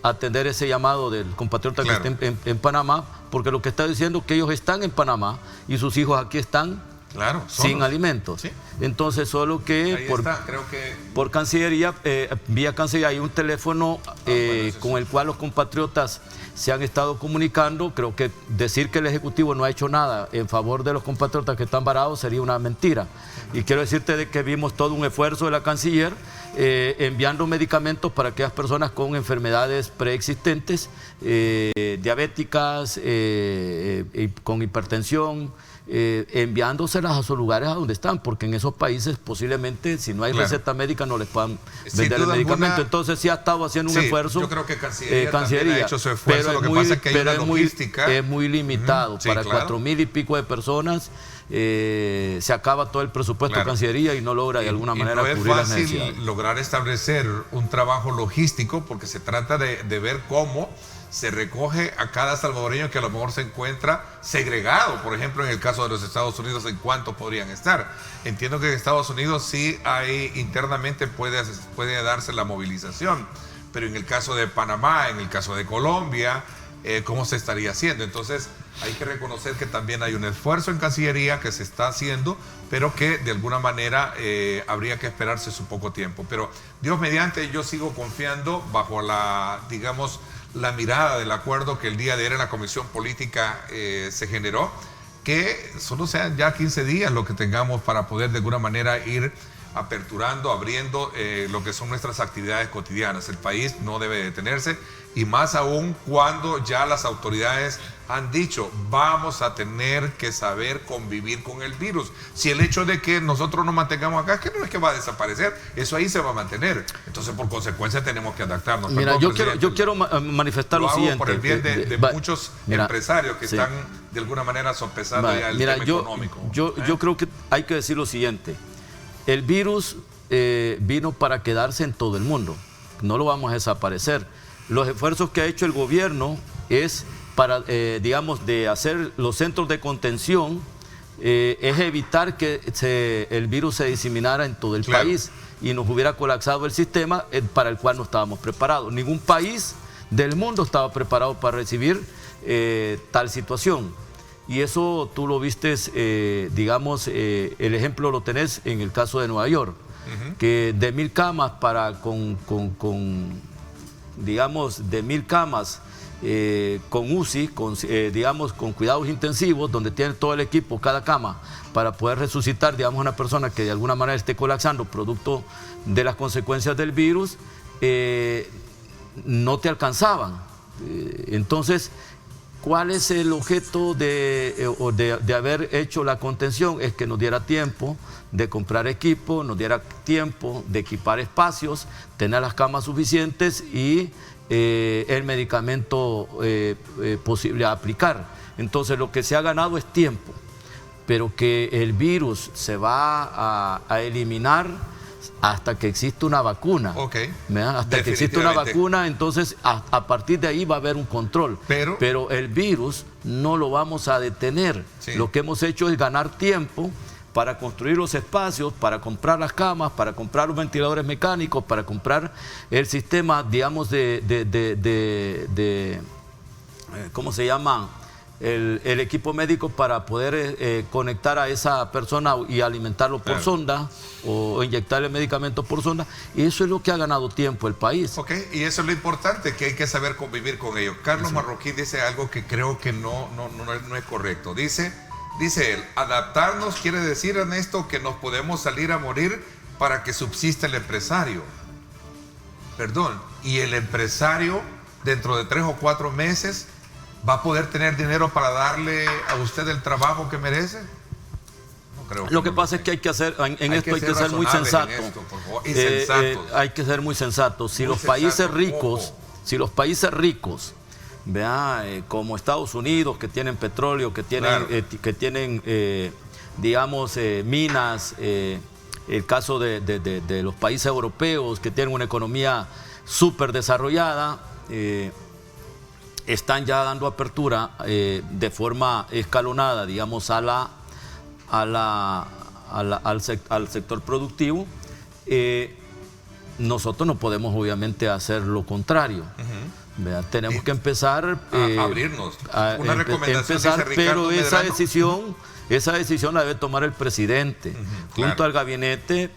atender ese llamado del compatriota que está en Panamá, porque lo que está diciendo es que ellos están en Panamá y sus hijos aquí están sin alimentos. ¿Sí? Entonces, solo que por Cancillería, vía Cancillería, hay un teléfono con el cual los compatriotas se han estado comunicando. Creo que decir que el Ejecutivo no ha hecho nada en favor de los compatriotas que están varados sería una mentira. Y quiero decirte de que vimos todo un esfuerzo de la canciller enviando medicamentos para aquellas personas con enfermedades preexistentes, diabéticas, con hipertensión, enviándoselas a sus lugares a donde están, porque en esos países posiblemente si no hay receta médica no les puedan vender el medicamento. Entonces sí ha estado haciendo un esfuerzo. Yo creo que Cancillería ha hecho su esfuerzo, lo que pasa es que hay una logística. Es muy limitado, para 4,000 y pico de personas se acaba todo el presupuesto de Cancillería y no logra de alguna manera cubrir las necesidades. No es fácil lograr establecer un trabajo logístico porque se trata de ver cómo se recoge a cada salvadoreño que a lo mejor se encuentra segregado. Por ejemplo, en el caso de los Estados Unidos, ¿en cuántos podrían estar? Entiendo que en Estados Unidos sí hay internamente puede darse la movilización, pero en el caso de Panamá, en el caso de Colombia, ¿cómo se estaría haciendo? Entonces hay que reconocer que también hay un esfuerzo en Cancillería que se está haciendo, pero que de alguna manera habría que esperarse su poco tiempo. Pero Dios mediante, yo sigo confiando bajo la mirada del acuerdo que el día de ayer en la Comisión Política se generó, que solo sean ya 15 días lo que tengamos para poder de alguna manera ir aperturando, abriendo lo que son nuestras actividades cotidianas. El país no debe detenerse, y más aún cuando ya las autoridades han dicho, vamos a tener que saber convivir con el virus. Si el hecho de que nosotros nos mantengamos acá, que no es que va a desaparecer, eso ahí se va a mantener. Entonces, por consecuencia, tenemos que adaptarnos. Mira, yo quiero manifestar lo siguiente. Por el bien de muchos empresarios que están de alguna manera sopesando ya el tema económico. Yo creo que hay que decir lo siguiente. El virus vino para quedarse en todo el mundo. No lo vamos a desaparecer. Los esfuerzos que ha hecho el gobierno es para, de hacer los centros de contención, es evitar que el virus se diseminara en todo el país y nos hubiera colapsado el sistema para el cual no estábamos preparados. Ningún país del mundo estaba preparado para recibir tal situación. Y eso tú lo vistes, el ejemplo lo tenés en el caso de Nueva York, que de 1,000 camas de 1,000 camas con UCI, digamos, con cuidados intensivos, donde tiene todo el equipo, cada cama, para poder resucitar, digamos, a una persona que de alguna manera esté colapsando producto de las consecuencias del virus, no te alcanzaban. Entonces, ¿cuál es el objeto de haber hecho la contención? Es que nos diera tiempo de comprar equipo, nos diera tiempo de equipar espacios, tener las camas suficientes y el medicamento posible a aplicar. Entonces, lo que se ha ganado es tiempo, pero que el virus se va a eliminar hasta que exista una vacuna. Okay. Hasta que exista una vacuna, entonces a partir de ahí va a haber un control. Pero el virus no lo vamos a detener. Sí. Lo que hemos hecho es ganar tiempo para construir los espacios, para comprar las camas, para comprar los ventiladores mecánicos, para comprar el sistema, digamos, ¿cómo se llama? El equipo médico para poder conectar a esa persona y alimentarlo por sonda o inyectarle medicamentos por sonda. Y eso es lo que ha ganado tiempo el país. Ok, y eso es lo importante, que hay que saber convivir con ello. Carlos Marroquín dice algo que creo que no es correcto. Dice él, adaptarnos quiere decir, Ernesto, que nos podemos salir a morir para que subsista el empresario. Perdón, y el empresario dentro de 3 o 4 meses ¿va a poder tener dinero para darle a usted el trabajo que merece? No creo. Lo que pasa es que hay que hacer, en esto hay que ser muy sensato. Hay que ser muy sensato. Si los países ricos, como Estados Unidos, que tienen petróleo, que tienen, digamos, minas, el caso de los países europeos, que tienen una economía súper desarrollada, están ya dando apertura de forma escalonada, digamos, al sector productivo. Nosotros no podemos obviamente hacer lo contrario. Tenemos que empezar a abrirnos. Una recomendación, dice Ricardo pero Medrano. esa decisión la debe tomar el presidente, junto al gabinete,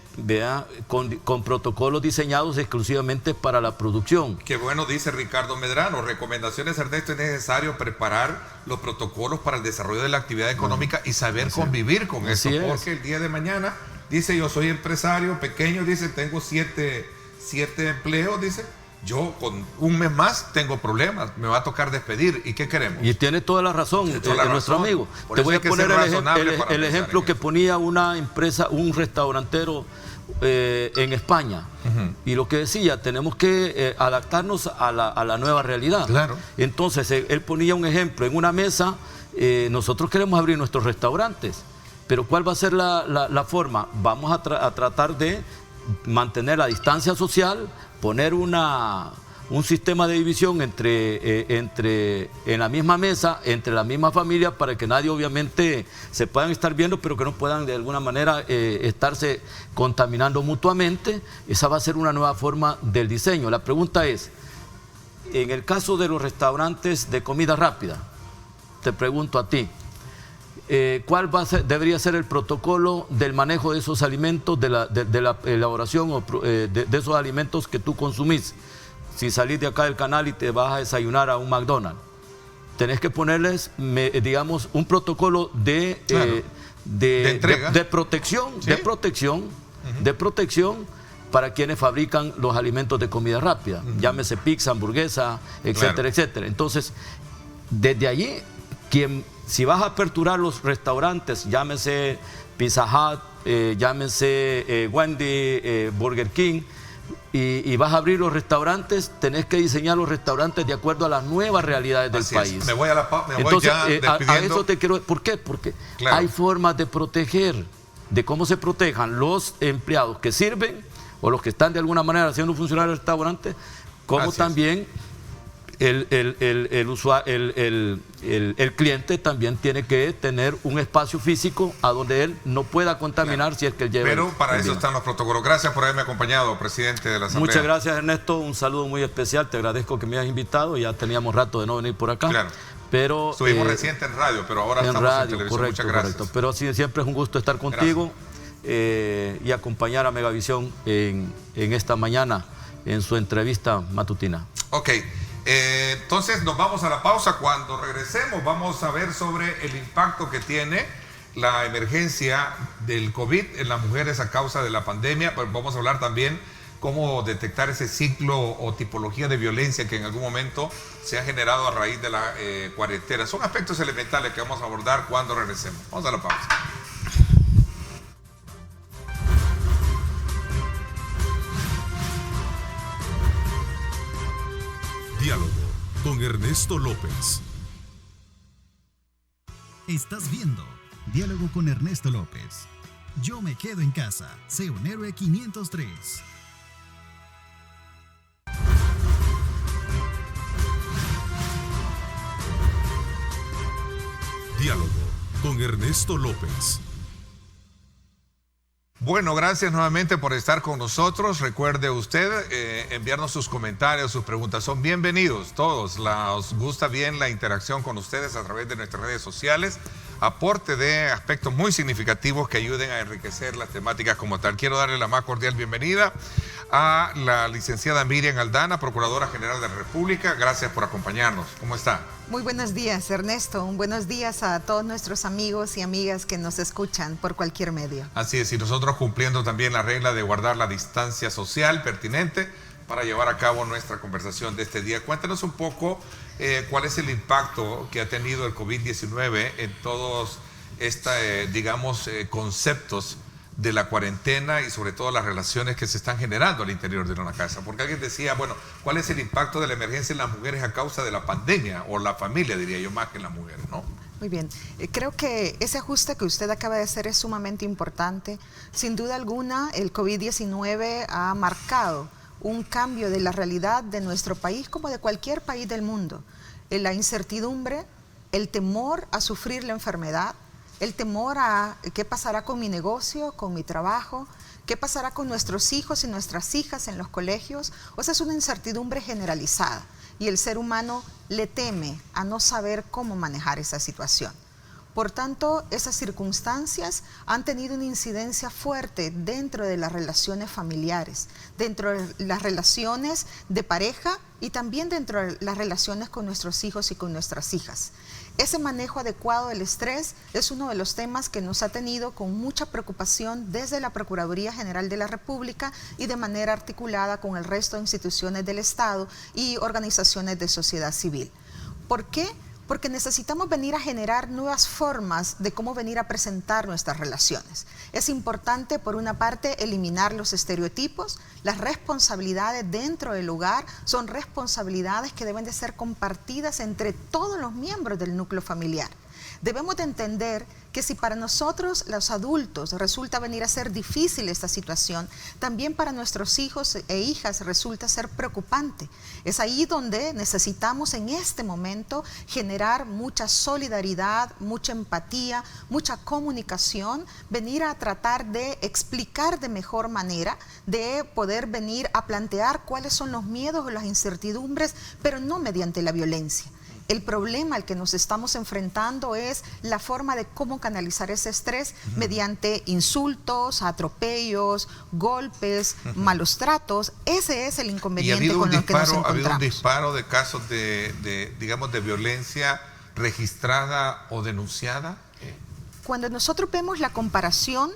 con protocolos diseñados exclusivamente para la producción. Qué bueno, dice Ricardo Medrano. Recomendaciones, Ernesto, es necesario preparar los protocolos para el desarrollo de la actividad económica y saber convivir con eso, porque el día de mañana, dice, yo soy empresario pequeño, dice, tengo 7 empleos, dice, yo con un mes más tengo problemas, me va a tocar despedir. ¿Y qué queremos? Y tiene toda la razón, nuestro amigo. Te voy a poner el ejemplo que ponía una empresa, un restaurantero en España. Y lo que decía, tenemos que adaptarnos a la nueva realidad. Claro. Entonces, él ponía un ejemplo, en una mesa, nosotros queremos abrir nuestros restaurantes, pero ¿cuál va a ser la forma? Vamos a tratar de mantener la distancia social, poner un sistema de división en la misma mesa, entre la misma familia, para que nadie obviamente se puedan estar viendo, pero que no puedan de alguna manera estarse contaminando mutuamente. Esa va a ser una nueva forma del diseño. La pregunta es, en el caso de los restaurantes de comida rápida, te pregunto a ti, ¿cuál debería ser el protocolo del manejo de esos alimentos, de la elaboración de esos alimentos que tú consumís? Si salís de acá del canal y te vas a desayunar a un McDonald's, tenés que ponerles, digamos, un protocolo de protección, ¿sí? de protección para quienes fabrican los alimentos de comida rápida, llámese pizza, hamburguesa, etcétera, etcétera. Entonces, desde allí, si vas a aperturar los restaurantes, llámese Pizza Hut, llámese Wendy, Burger King, y vas a abrir los restaurantes, tenés que diseñar los restaurantes de acuerdo a las nuevas realidades del país. Me voy Entonces, ya despidiendo. a eso te quiero... ¿Por qué? Porque hay formas de proteger, de cómo se protejan los empleados que sirven o los que están de alguna manera haciendo funcionar el restaurante, como también el cliente también tiene que tener un espacio físico a donde él no pueda contaminar si es que él lleva. Pero para eso están los protocolos. Gracias por haberme acompañado, presidente de la Asamblea. Muchas gracias, Ernesto. Un saludo muy especial. Te agradezco que me hayas invitado. Ya teníamos rato de no venir por acá. Claro. Pero, estuvimos reciente en radio, pero ahora estamos en televisión. Correcto, muchas gracias. Correcto. Pero sí, siempre es un gusto estar contigo y acompañar a Megavisión en esta mañana en su entrevista matutina. Ok. Entonces nos vamos a la pausa. Cuando regresemos vamos a ver sobre el impacto que tiene la emergencia del COVID en las mujeres a causa de la pandemia. Pero vamos a hablar también cómo detectar ese ciclo o tipología de violencia que en algún momento se ha generado a raíz de la cuarentena. Son aspectos elementales que vamos a abordar cuando regresemos. Vamos a la pausa. Diálogo con Ernesto López. Estás viendo Diálogo con Ernesto López. Yo me quedo en casa. Sé un héroe 503. Diálogo con Ernesto López. Bueno, gracias nuevamente por estar con nosotros. Recuerde usted enviarnos sus comentarios, sus preguntas. Son bienvenidos todos. Nos gusta bien la interacción con ustedes a través de nuestras redes sociales. Aporte de aspectos muy significativos que ayuden a enriquecer las temáticas como tal. Quiero darle la más cordial bienvenida a la licenciada Miriam Aldana, Procuradora General de la República. Gracias por acompañarnos. ¿Cómo está? Muy buenos días, Ernesto. Buenos días a todos nuestros amigos y amigas que nos escuchan por cualquier medio. Así es, y nosotros cumpliendo también la regla de guardar la distancia social pertinente para llevar a cabo nuestra conversación de este día. Cuéntanos un poco cuál es el impacto que ha tenido el COVID-19 en todos estos, conceptos de la cuarentena y sobre todo las relaciones que se están generando al interior de una casa. Porque alguien decía, bueno, ¿cuál es el impacto de la emergencia en las mujeres a causa de la pandemia? O la familia, diría yo, más que en las mujeres, ¿no? Muy bien. Creo que ese ajuste que usted acaba de hacer es sumamente importante. Sin duda alguna, el COVID-19 ha marcado un cambio de la realidad de nuestro país como de cualquier país del mundo. La incertidumbre, el temor a sufrir la enfermedad, el temor a qué pasará con mi negocio, con mi trabajo, qué pasará con nuestros hijos y nuestras hijas en los colegios. O sea, es una incertidumbre generalizada y el ser humano le teme a no saber cómo manejar esa situación. Por tanto, esas circunstancias han tenido una incidencia fuerte dentro de las relaciones familiares, dentro de las relaciones de pareja y también dentro de las relaciones con nuestros hijos y con nuestras hijas. Ese manejo adecuado del estrés es uno de los temas que nos ha tenido con mucha preocupación desde la Procuraduría General de la República y de manera articulada con el resto de instituciones del Estado y organizaciones de sociedad civil. ¿Por qué? Porque necesitamos venir a generar nuevas formas de cómo venir a presentar nuestras relaciones. Es importante, por una parte, eliminar los estereotipos. Las responsabilidades dentro del hogar son responsabilidades que deben de ser compartidas entre todos los miembros del núcleo familiar. Debemos de entender que si para nosotros, los adultos, resulta venir a ser difícil esta situación, también para nuestros hijos e hijas resulta ser preocupante. Es ahí donde necesitamos en este momento generar mucha solidaridad, mucha empatía, mucha comunicación, venir a tratar de explicar de mejor manera, de poder venir a plantear cuáles son los miedos o las incertidumbres, pero no mediante la violencia. El problema al que nos estamos enfrentando es la forma de cómo canalizar ese estrés mediante insultos, atropellos, golpes, malos tratos. Ese es el inconveniente con el que nos encontramos. ¿Ha habido un disparo de casos de violencia registrada o denunciada? Cuando nosotros vemos la comparación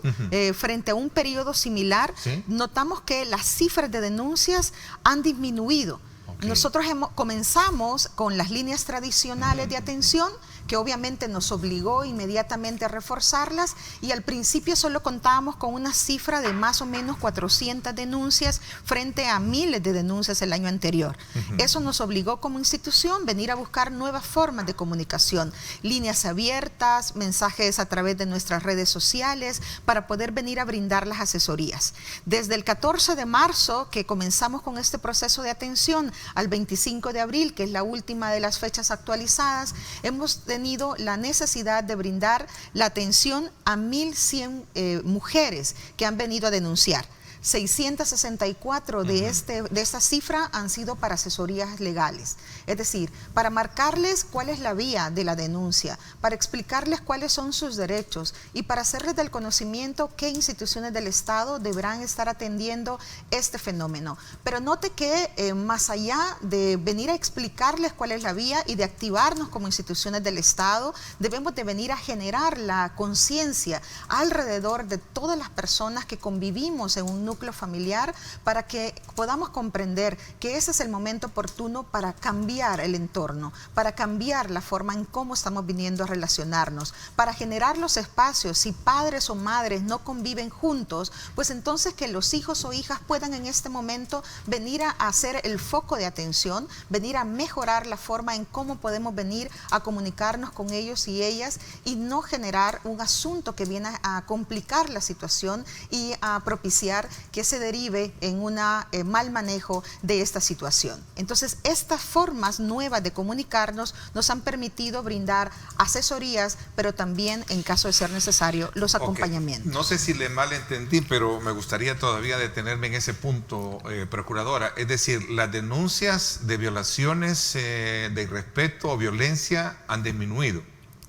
frente a un periodo similar, ¿sí?, notamos que las cifras de denuncias han disminuido. Okay. Nosotros comenzamos con las líneas tradicionales de atención, que obviamente nos obligó inmediatamente a reforzarlas, y al principio solo contábamos con una cifra de más o menos 400 denuncias frente a miles de denuncias el año anterior. Eso nos obligó como institución venir a buscar nuevas formas de comunicación, líneas abiertas, mensajes a través de nuestras redes sociales, para poder venir a brindar las asesorías. Desde el 14 de marzo, que comenzamos con este proceso de atención, al 25 de abril, que es la última de las fechas actualizadas, hemos tenido la necesidad de brindar la atención a 1.100 mujeres que han venido a denunciar. 664 de esta cifra han sido para asesorías legales. Es decir, para marcarles cuál es la vía de la denuncia, para explicarles cuáles son sus derechos y para hacerles del conocimiento qué instituciones del Estado deberán estar atendiendo este fenómeno. Pero note que más allá de venir a explicarles cuál es la vía y de activarnos como instituciones del Estado, debemos de venir a generar la conciencia alrededor de todas las personas que convivimos en un núcleo familiar para que podamos comprender que ese es el momento oportuno para cambiar el entorno, para cambiar la forma en cómo estamos viniendo a relacionarnos, para generar los espacios. Si padres o madres no conviven juntos, pues entonces que los hijos o hijas puedan en este momento venir a hacer el foco de atención, venir a mejorar la forma en cómo podemos venir a comunicarnos con ellos y ellas y no generar un asunto que viene a complicar la situación y a propiciar que se derive en un mal manejo de esta situación. Entonces, estas formas nuevas de comunicarnos nos han permitido brindar asesorías, pero también, en caso de ser necesario, los acompañamientos. No sé si le malentendí, pero me gustaría todavía detenerme en ese punto, Procuradora. Es decir, las denuncias de violaciones de irrespeto o violencia han disminuido.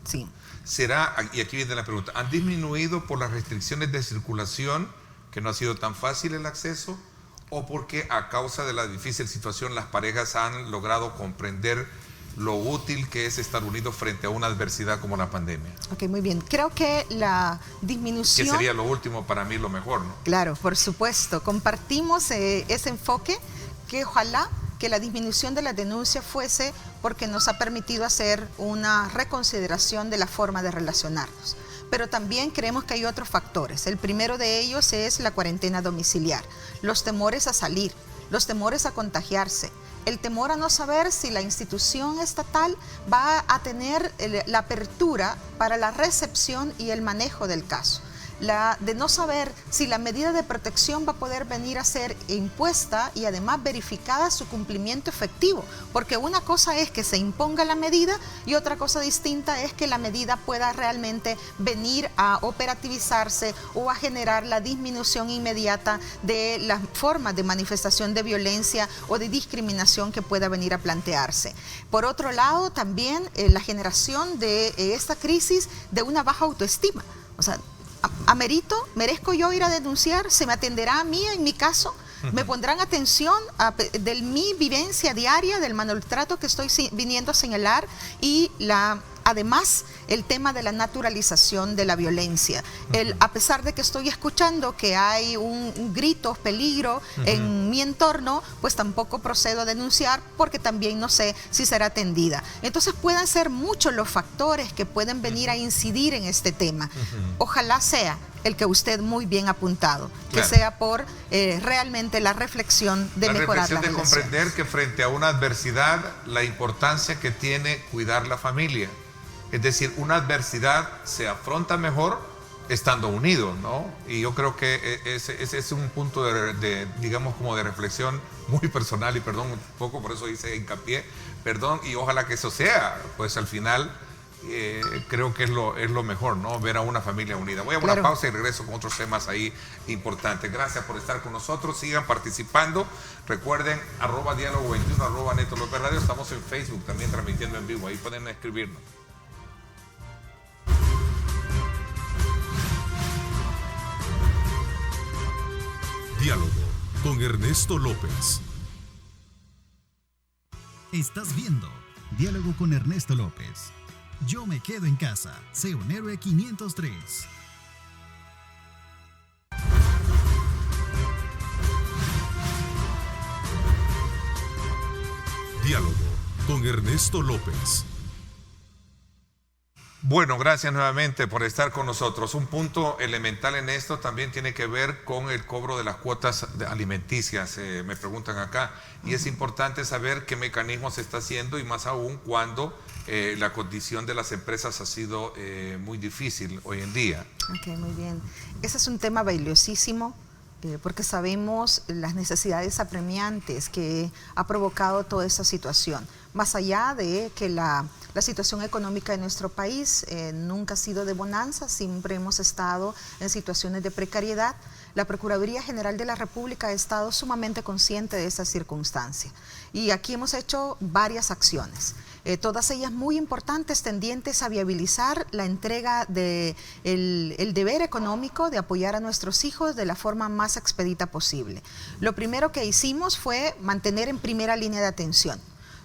Sí. ¿Será, y aquí viene la pregunta, han disminuido por las restricciones de circulación, que no ha sido tan fácil el acceso, o porque a causa de la difícil situación las parejas han logrado comprender lo útil que es estar unidos frente a una adversidad como la pandemia? Ok, muy bien. Creo que la disminución... Que sería lo último para mí, lo mejor, ¿no? Claro, por supuesto. Compartimos ese enfoque que ojalá que la disminución de la denuncia fuese porque nos ha permitido hacer una reconsideración de la forma de relacionarnos. Pero también creemos que hay otros factores. El primero de ellos es la cuarentena domiciliar, los temores a salir, los temores a contagiarse, el temor a no saber si la institución estatal va a tener la apertura para la recepción y el manejo del caso. De no saber si la medida de protección va a poder venir a ser impuesta y además verificada su cumplimiento efectivo, porque una cosa es que se imponga la medida y otra cosa distinta es que la medida pueda realmente venir a operativizarse o a generar la disminución inmediata de las formas de manifestación de violencia o de discriminación que pueda venir a plantearse. Por otro lado, también la generación de esta crisis de una baja autoestima. O sea, ¿merezco yo ir a denunciar? ¿Se me atenderá a mí en mi caso? ¿Me pondrán atención de mi vivencia diaria, del maltrato que estoy viniendo a señalar? Y además, el tema de la naturalización de la violencia. A pesar de que estoy escuchando que hay un grito, peligro en mi entorno, pues tampoco procedo a denunciar porque también no sé si será atendida. Entonces pueden ser muchos los factores que pueden venir a incidir en este tema. Ojalá sea el que usted muy bien ha apuntado, que sea por realmente la reflexión de mejorar la relación. La reflexión de comprender que frente a una adversidad, la importancia que tiene cuidar la familia. Es decir, una adversidad se afronta mejor estando unidos, ¿no? Y yo creo que ese es un punto digamos, como de reflexión muy personal, y perdón un poco, por eso hice hincapié, perdón, y ojalá que eso sea, pues al final creo que es lo mejor, ¿no? Ver a una familia unida. Voy a una pausa y regreso con otros temas ahí importantes. Gracias por estar con nosotros, sigan participando. Recuerden, @diálogo21, @Neto López Radio. Estamos en Facebook también transmitiendo en vivo, ahí pueden escribirnos. Diálogo con Ernesto López. Estás viendo Diálogo con Ernesto López. Yo me quedo en casa. Sé un héroe 503. Diálogo con Ernesto López. Bueno, gracias nuevamente por estar con nosotros. Un punto elemental en esto también tiene que ver con el cobro de las cuotas alimenticias, me preguntan acá. Y es importante saber qué mecanismo se está haciendo y más aún cuando la condición de las empresas ha sido muy difícil hoy en día. Ok, muy bien. Ese es un tema valiosísimo. Porque sabemos las necesidades apremiantes que ha provocado toda esta situación. Más allá de que la situación económica de nuestro país nunca ha sido de bonanza, siempre hemos estado en situaciones de precariedad. la Procuraduría General de la República ha estado sumamente consciente de esa circunstancia. Y aquí hemos hecho varias acciones. Todas ellas muy importantes, tendientes a viabilizar la entrega del deber económico de apoyar a nuestros hijos de la forma más expedita posible. Lo primero que hicimos fue mantener en primera línea de atención.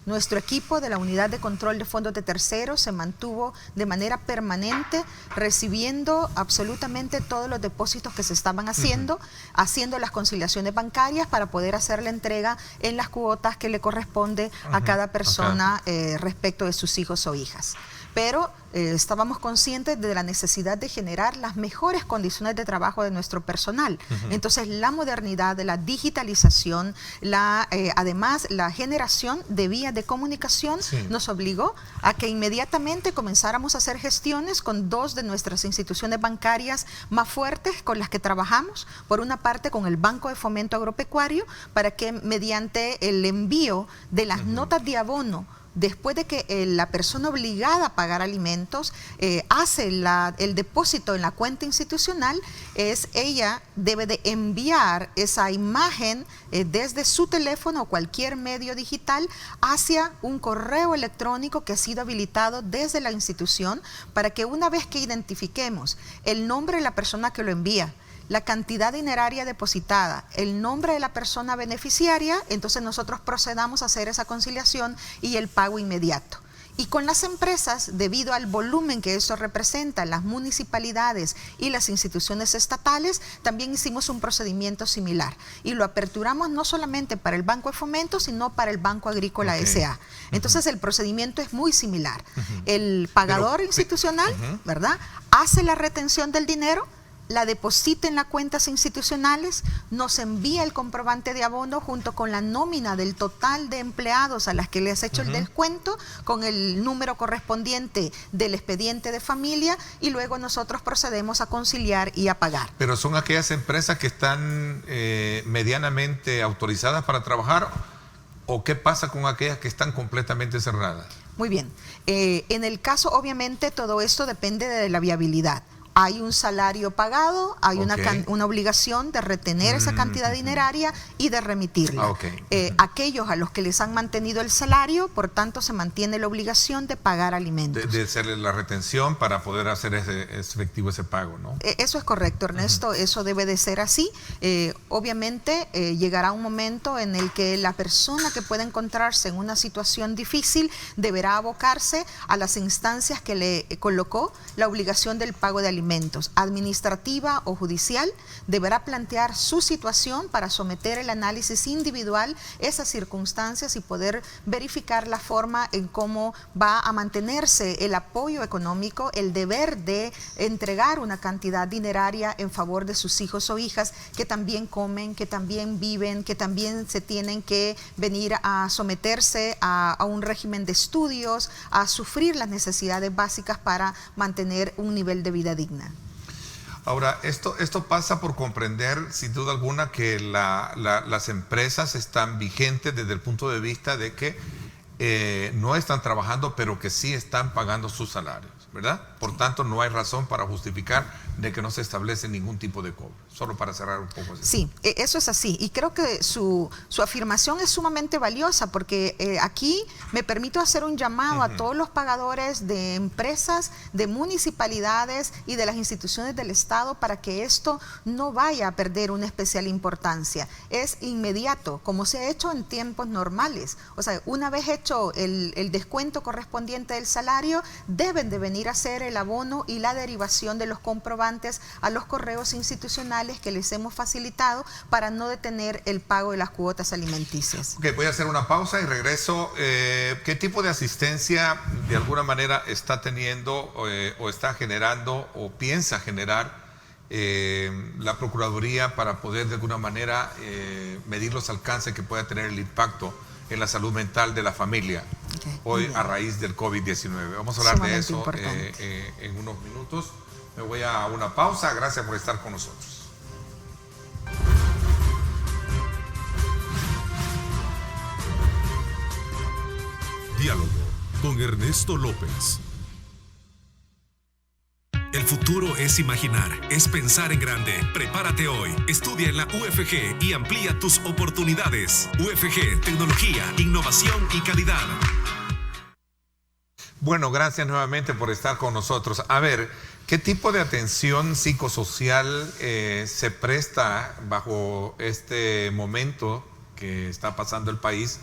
Nuestro equipo de la Unidad de Control de Fondos de Terceros se mantuvo de manera permanente recibiendo absolutamente todos los depósitos que se estaban haciendo, haciendo las conciliaciones bancarias para poder hacer la entrega en las cuotas que le corresponde a cada persona respecto de sus hijos o hijas. Pero estábamos conscientes de la necesidad de generar las mejores condiciones de trabajo de nuestro personal. Entonces, la modernidad, la digitalización, además la generación de vías de comunicación nos obligó a que inmediatamente comenzáramos a hacer gestiones con dos de nuestras instituciones bancarias más fuertes con las que trabajamos. Por una parte, con el Banco de Fomento Agropecuario, para que mediante el envío de las notas de abono, después de que la persona obligada a pagar alimentos hace el depósito en la cuenta institucional, ella debe de enviar esa imagen desde su teléfono o cualquier medio digital hacia un correo electrónico que ha sido habilitado desde la institución, para que una vez que identifiquemos el nombre de la persona que lo envía, la cantidad dineraria depositada, el nombre de la persona beneficiaria, entonces nosotros procedamos a hacer esa conciliación y el pago inmediato. Y con las empresas, debido al volumen que eso representa, las municipalidades y las instituciones estatales, también hicimos un procedimiento similar. Y lo aperturamos no solamente para el Banco de Fomento, sino para el Banco Agrícola S.A. Entonces el procedimiento es muy similar. El pagador institucional, ¿verdad?, hace la retención del dinero, la deposita en las cuentas institucionales, nos envía el comprobante de abono junto con la nómina del total de empleados a las que les ha hecho el descuento, con el número correspondiente del expediente de familia, y luego nosotros procedemos a conciliar y a pagar. Pero son aquellas empresas que están medianamente autorizadas para trabajar, ¿o qué pasa con aquellas que están completamente cerradas? Muy bien. En el caso, obviamente, todo esto depende de la viabilidad. Hay un salario pagado, hay una obligación de retener esa cantidad dineraria y de remitirla. Aquellos a los que les han mantenido el salario, por tanto, se mantiene la obligación de pagar alimentos. De hacerle la retención para poder hacer efectivo ese pago, ¿no? Eso es correcto, Ernesto, eso debe de ser así. Obviamente llegará un momento en el que la persona que pueda encontrarse en una situación difícil deberá abocarse a las instancias que le colocó la obligación del pago de alimentos, administrativa o judicial. Deberá plantear su situación para someter el análisis individual, esas circunstancias, y poder verificar la forma en cómo va a mantenerse el apoyo económico, el deber de entregar una cantidad dineraria en favor de sus hijos o hijas que también comen, que también viven, que también se tienen que venir a someterse a un régimen de estudios, a sufrir las necesidades básicas para mantener un nivel de vida digna. Ahora, esto pasa por comprender, sin duda alguna, que las empresas están vigentes desde el punto de vista de que no están trabajando, pero que sí están pagando sus salarios, ¿verdad? Por tanto, no hay razón para justificar de que no se establece ningún tipo de cobro. Solo para cerrar un poco así. Sí, eso es así. Y creo que su afirmación es sumamente valiosa, porque aquí me permito hacer un llamado a todos los pagadores de empresas, de municipalidades y de las instituciones del Estado, para que esto no vaya a perder una especial importancia. Es inmediato, como se ha hecho en tiempos normales. O sea, una vez hecho el descuento correspondiente del salario, deben de venir a hacer el abono y la derivación de los comprobantes a los correos institucionales que les hemos facilitado, para no detener el pago de las cuotas alimenticias. Ok, voy a hacer una pausa y regreso. ¿Qué tipo de asistencia de alguna manera está teniendo o está generando o piensa generar la Procuraduría para poder de alguna manera medir los alcances que pueda tener el impacto en la salud mental de la familia hoy a raíz del COVID-19? Vamos a hablar de eso en unos minutos. Me voy a una pausa. Gracias por estar con nosotros. Diálogo con Ernesto López. El futuro es imaginar, es pensar en grande. Prepárate hoy. Estudia en la UFG y amplía tus oportunidades. UFG, tecnología, innovación y calidad. Bueno, gracias nuevamente por estar con nosotros. A ver, ¿qué tipo de atención psicosocial se presta bajo este momento que está pasando el país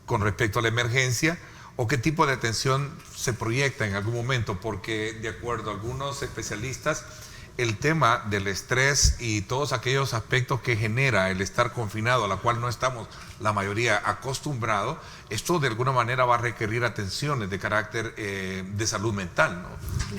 con respecto a la emergencia? ¿O qué tipo de atención se proyecta en algún momento? Porque de acuerdo a algunos especialistas, el tema del estrés y todos aquellos aspectos que genera el estar confinado, a la cual no estamos la mayoría acostumbrados, esto de alguna manera va a requerir atenciones de carácter de salud mental, ¿no?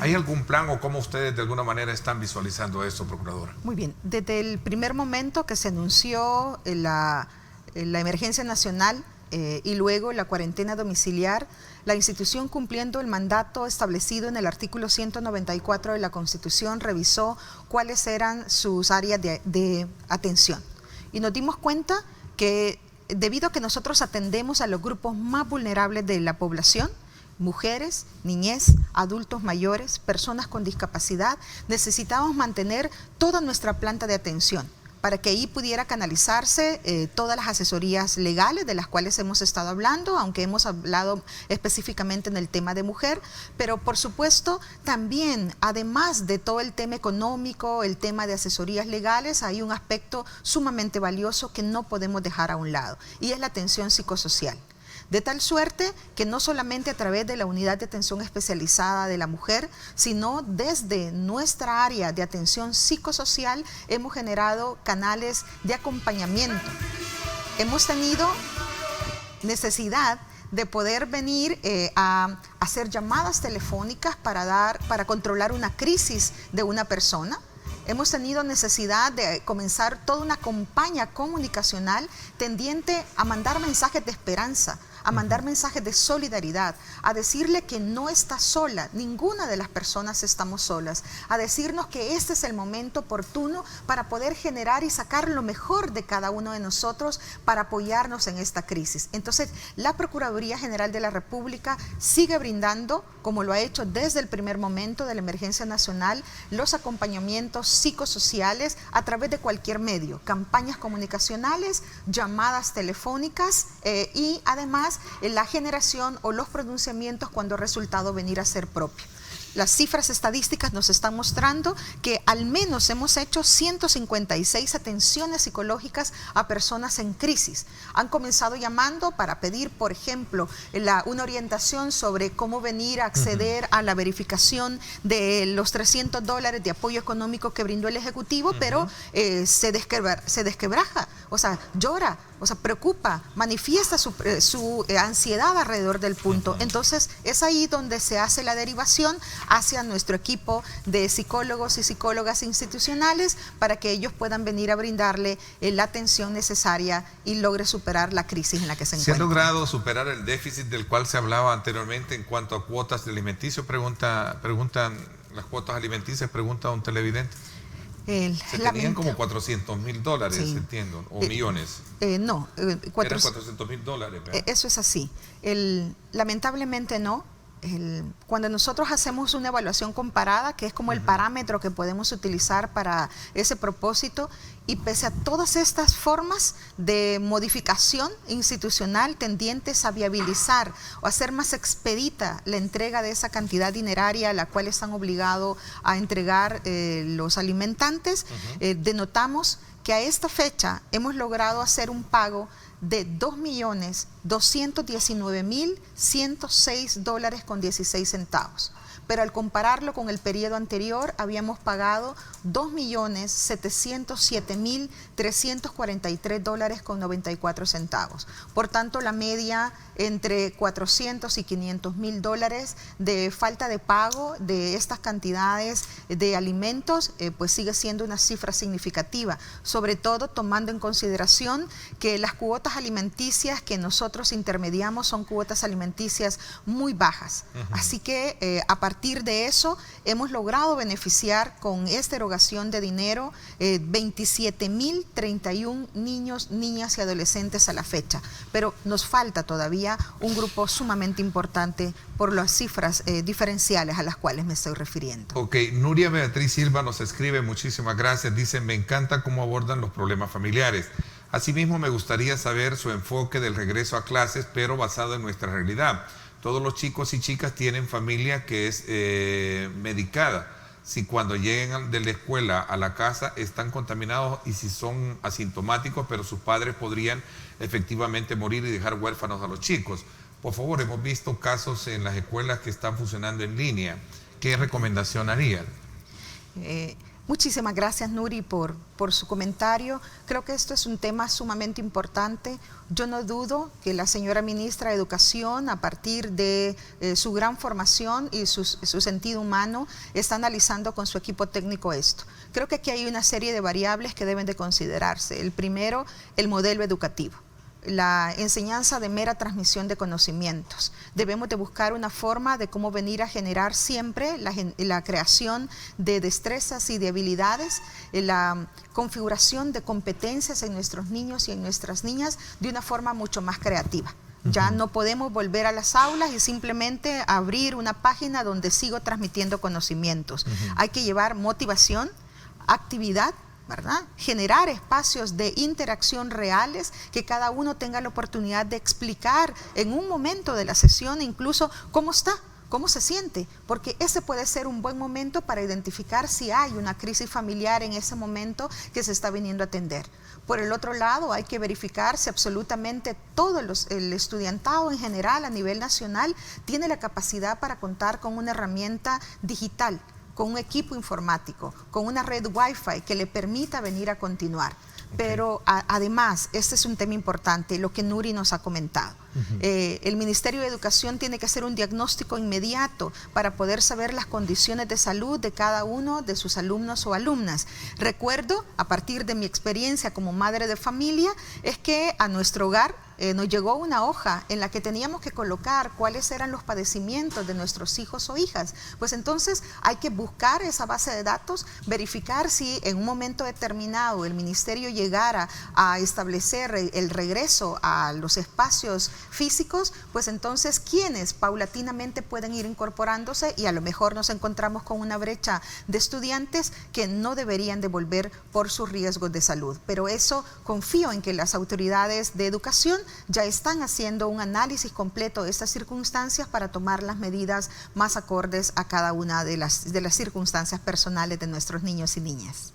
¿Hay algún plan o cómo ustedes de alguna manera están visualizando esto, procuradora? Muy bien, desde el primer momento que se anunció la emergencia nacional y luego la cuarentena domiciliar, la institución, cumpliendo el mandato establecido en el artículo 194 de la Constitución, revisó cuáles eran sus áreas de atención. Y nos dimos cuenta que debido a que nosotros atendemos a los grupos más vulnerables de la población, mujeres, niñez, adultos mayores, personas con discapacidad, necesitábamos mantener toda nuestra planta de atención para que ahí pudiera canalizarse todas las asesorías legales de las cuales hemos estado hablando, aunque hemos hablado específicamente en el tema de mujer, pero por supuesto también, además de todo el tema económico, el tema de asesorías legales, hay un aspecto sumamente valioso que no podemos dejar a un lado, y es la atención psicosocial. De tal suerte que no solamente a través de la unidad de atención especializada de la mujer, sino desde nuestra área de atención psicosocial hemos generado canales de acompañamiento. Hemos tenido necesidad de poder venir a hacer llamadas telefónicas para controlar una crisis de una persona. Hemos tenido necesidad de comenzar toda una campaña comunicacional tendiente a mandar mensajes de esperanza, a mandar mensajes de solidaridad, a decirle que no está sola, ninguna de las personas estamos solas, a decirnos que este es el momento oportuno para poder generar y sacar lo mejor de cada uno de nosotros para apoyarnos en esta crisis. Entonces, la Procuraduría General de la República sigue brindando, como lo ha hecho desde el primer momento de la emergencia nacional, los acompañamientos psicosociales a través de cualquier medio, campañas comunicacionales, llamadas telefónicas y además la generación o los pronunciamientos cuando ha resultado venir a ser propio. Las cifras estadísticas nos están mostrando que al menos hemos hecho 156 atenciones psicológicas a personas en crisis. Han comenzado llamando para pedir, por ejemplo, una orientación sobre cómo venir a acceder a la verificación de los $300 de apoyo económico que brindó el Ejecutivo, pero se desquebraja, o sea, llora, o sea, preocupa, manifiesta su ansiedad alrededor del punto. Entonces, es ahí donde se hace la derivación hacia nuestro equipo de psicólogos y psicólogas institucionales para que ellos puedan venir a brindarle la atención necesaria y logre superar la crisis en la que se encuentra. ¿Se ha logrado superar el déficit del cual se hablaba anteriormente en cuanto a cuotas de alimenticios? Preguntan las cuotas alimenticias, pregunta un televidente. Se tenían como $400.000, sí. Entiendo, o millones. No, eran $400.000. Eso es así. Lamentablemente no. Cuando nosotros hacemos una evaluación comparada, que es como el parámetro que podemos utilizar para ese propósito, y pese a todas estas formas de modificación institucional tendientes a viabilizar o hacer más expedita la entrega de esa cantidad dineraria a la cual están obligados a entregar los alimentantes, denotamos que a esta fecha hemos logrado hacer un pago de $2.219.106.16. Pero al compararlo con el periodo anterior, habíamos pagado $2.707.343.94. Por tanto, la media entre $400 y $500.000 de falta de pago de estas cantidades de alimentos, pues sigue siendo una cifra significativa, sobre todo tomando en consideración que las cuotas alimenticias que nosotros intermediamos son cuotas alimenticias muy bajas. Así que a partir partir de eso hemos logrado beneficiar con esta erogación de dinero 27.031 niños, niñas y adolescentes a la fecha. Pero nos falta todavía un grupo sumamente importante por las cifras diferenciales a las cuales me estoy refiriendo. Ok, Nuria Beatriz Silva nos escribe, muchísimas gracias, dice, me encanta cómo abordan los problemas familiares. Asimismo, me gustaría saber su enfoque del regreso a clases, pero basado en nuestra realidad. Todos los chicos y chicas tienen familia que es medicada. Si cuando lleguen de la escuela a la casa están contaminados y si son asintomáticos, pero sus padres podrían efectivamente morir y dejar huérfanos a los chicos. Por favor, hemos visto casos en las escuelas que están funcionando en línea. ¿Qué recomendación harían? Muchísimas gracias, Nuri, por su comentario. Creo que esto es un tema sumamente importante. Yo no dudo que la señora ministra de Educación, a partir de su gran formación y su sentido humano, está analizando con su equipo técnico esto. Creo que aquí hay una serie de variables que deben de considerarse. El primero, el modelo educativo. La enseñanza de mera transmisión de conocimientos. Debemos de buscar una forma de cómo venir a generar siempre la creación de destrezas y de habilidades, la configuración de competencias en nuestros niños y en nuestras niñas de una forma mucho más creativa. Ya no podemos volver a las aulas y simplemente abrir una página donde sigo transmitiendo conocimientos. Hay que llevar motivación, actividad, ¿verdad? Generar espacios de interacción reales, que cada uno tenga la oportunidad de explicar en un momento de la sesión incluso cómo está, cómo se siente, porque ese puede ser un buen momento para identificar si hay una crisis familiar en ese momento que se está viniendo a atender. Por el otro lado, hay que verificar si absolutamente todo el estudiantado en general a nivel nacional tiene la capacidad para contar con una herramienta digital, con un equipo informático, con una red Wi-Fi que le permita venir a continuar. Pero además, este es un tema importante, lo que Nuri nos ha comentado. El Ministerio de Educación tiene que hacer un diagnóstico inmediato para poder saber las condiciones de salud de cada uno de sus alumnos o alumnas. Recuerdo, a partir de mi experiencia como madre de familia, es que a nuestro hogar nos llegó una hoja en la que teníamos que colocar cuáles eran los padecimientos de nuestros hijos o hijas. Pues entonces hay que buscar esa base de datos, verificar si en un momento determinado el ministerio llegara a establecer el regreso a los espacios físicos, pues entonces quienes paulatinamente pueden ir incorporándose, y a lo mejor nos encontramos con una brecha de estudiantes que no deberían de volver por sus riesgos de salud. Pero eso confío en que las autoridades de educación ya están haciendo un análisis completo de estas circunstancias para tomar las medidas más acordes a cada una de las circunstancias personales de nuestros niños y niñas.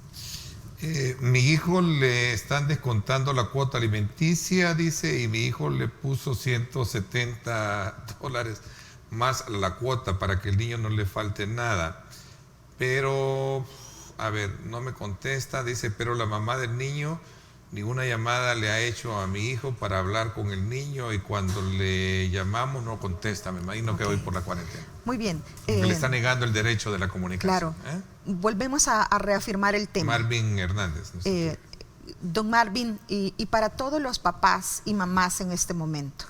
Mi hijo le están descontando la cuota alimenticia, dice, y mi hijo le puso $170 más la cuota para que el niño no le falte nada. Pero, a ver, no me contesta, dice, pero la mamá del niño ninguna llamada le ha hecho a mi hijo para hablar con el niño y cuando le llamamos no contesta. Me imagino que hoy por la cuarentena. Muy bien. Le está negando el derecho de la comunicación. Claro. Volvemos a reafirmar el tema. Marvin Hernández. Don Marvin, y para todos los papás y mamás en este momento,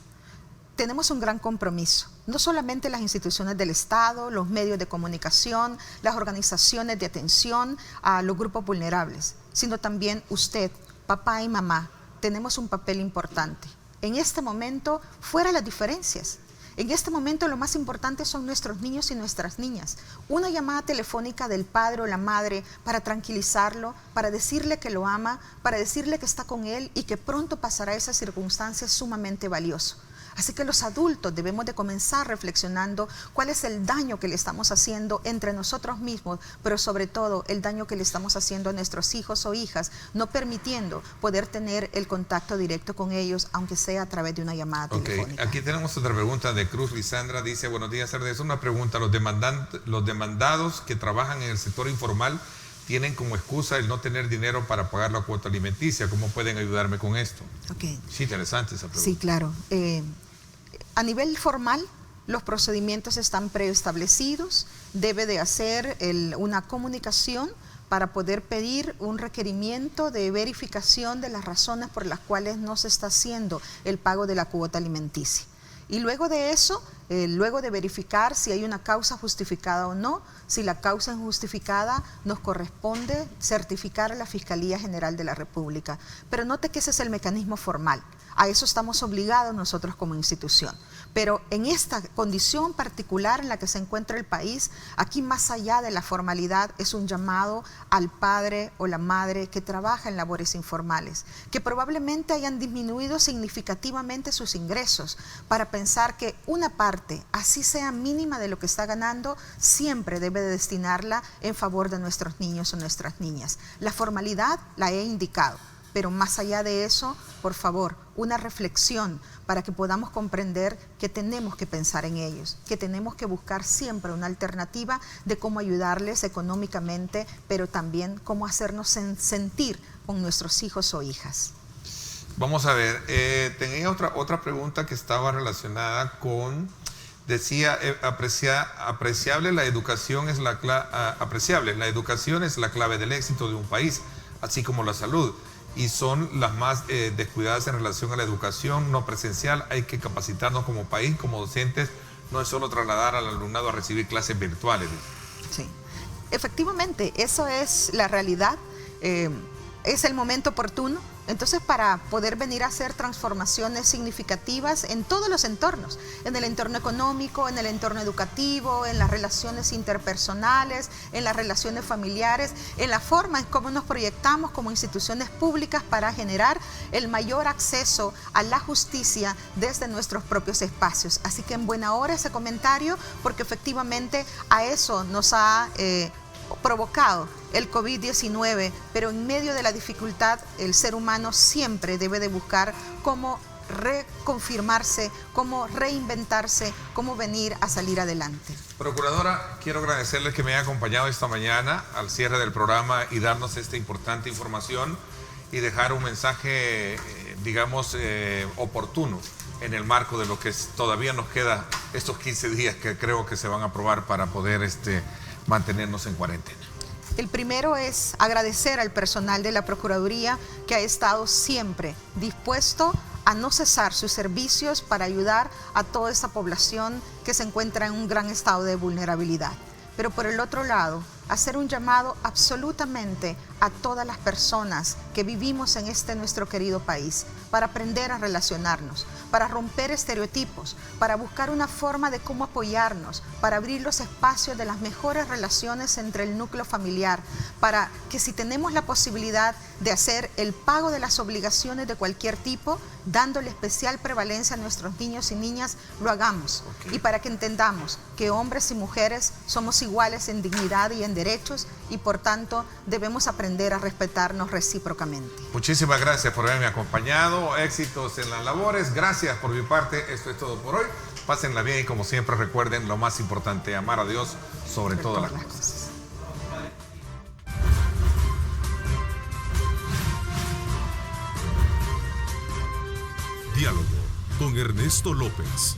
tenemos un gran compromiso. No solamente las instituciones del Estado, los medios de comunicación, las organizaciones de atención a los grupos vulnerables, sino también usted, papá y mamá, tenemos un papel importante. En este momento, fuera las diferencias. En este momento lo más importante son nuestros niños y nuestras niñas. Una llamada telefónica del padre o la madre para tranquilizarlo, para decirle que lo ama, para decirle que está con él y que pronto pasará esa circunstancia, es sumamente valioso. Así que los adultos debemos de comenzar reflexionando cuál es el daño que le estamos haciendo entre nosotros mismos, pero sobre todo el daño que le estamos haciendo a nuestros hijos o hijas, no permitiendo poder tener el contacto directo con ellos, aunque sea a través de una llamada telefónica. Aquí tenemos otra pregunta de Cruz Lisandra, dice, buenos días, es una pregunta, los demandados que trabajan en el sector informal tienen como excusa el no tener dinero para pagar la cuota alimenticia. ¿Cómo pueden ayudarme con esto? Sí, interesante esa pregunta. Sí, claro. A nivel formal, los procedimientos están preestablecidos. Debe de hacer una comunicación para poder pedir un requerimiento de verificación de las razones por las cuales no se está haciendo el pago de la cuota alimenticia. Y luego de eso, luego de verificar si hay una causa justificada o no, si la causa es justificada, nos corresponde certificar a la Fiscalía General de la República. Pero note que ese es el mecanismo formal. A eso estamos obligados nosotros como institución. Pero en esta condición particular en la que se encuentra el país, aquí más allá de la formalidad es un llamado al padre o la madre que trabaja en labores informales, que probablemente hayan disminuido significativamente sus ingresos, para pensar que una parte, así sea mínima de lo que está ganando, siempre debe de destinarla en favor de nuestros niños o nuestras niñas. La formalidad la he indicado. Pero más allá de eso, por favor, una reflexión para que podamos comprender que tenemos que pensar en ellos, que tenemos que buscar siempre una alternativa de cómo ayudarles económicamente, pero también cómo hacernos sentir con nuestros hijos o hijas. Vamos a ver, tenía otra pregunta que estaba relacionada con, decía, apreciable la educación es la clave del éxito de un país, así como la salud. Y son las más descuidadas en relación a la educación no presencial. Hay que capacitarnos como país, como docentes, no es solo trasladar al alumnado a recibir clases virtuales. Sí, efectivamente, eso es la realidad, es el momento oportuno. Entonces, para poder venir a hacer transformaciones significativas en todos los entornos, en el entorno económico, en el entorno educativo, en las relaciones interpersonales, en las relaciones familiares, en la forma en cómo nos proyectamos como instituciones públicas para generar el mayor acceso a la justicia desde nuestros propios espacios. Así que en buena hora ese comentario, porque efectivamente a eso nos ha provocado el COVID-19, pero en medio de la dificultad el ser humano siempre debe de buscar cómo reconfirmarse, cómo reinventarse, cómo venir a salir adelante. Procuradora, quiero agradecerles que me haya acompañado esta mañana al cierre del programa y darnos esta importante información y dejar un mensaje, digamos, oportuno en el marco de lo que todavía nos queda estos 15 días que creo que se van a aprobar para poder mantenernos en cuarentena. El primero es agradecer al personal de la Procuraduría que ha estado siempre dispuesto a no cesar sus servicios para ayudar a toda esta población que se encuentra en un gran estado de vulnerabilidad. Pero por el otro lado, hacer un llamado absolutamente a todas las personas que vivimos en nuestro querido país, para aprender a relacionarnos, para romper estereotipos, para buscar una forma de cómo apoyarnos, para abrir los espacios de las mejores relaciones entre el núcleo familiar, para que si tenemos la posibilidad de hacer el pago de las obligaciones de cualquier tipo, dándole especial prevalencia a nuestros niños y niñas, lo hagamos. Y para que entendamos que hombres y mujeres somos iguales en dignidad y en derechos, y por tanto debemos aprender a respetarnos recíprocamente. Muchísimas gracias por haberme acompañado, éxitos en las labores, gracias por mi parte, esto es todo por hoy, pásenla bien y como siempre recuerden lo más importante, amar a Dios sobre todas las cosas. Diálogo con Ernesto López.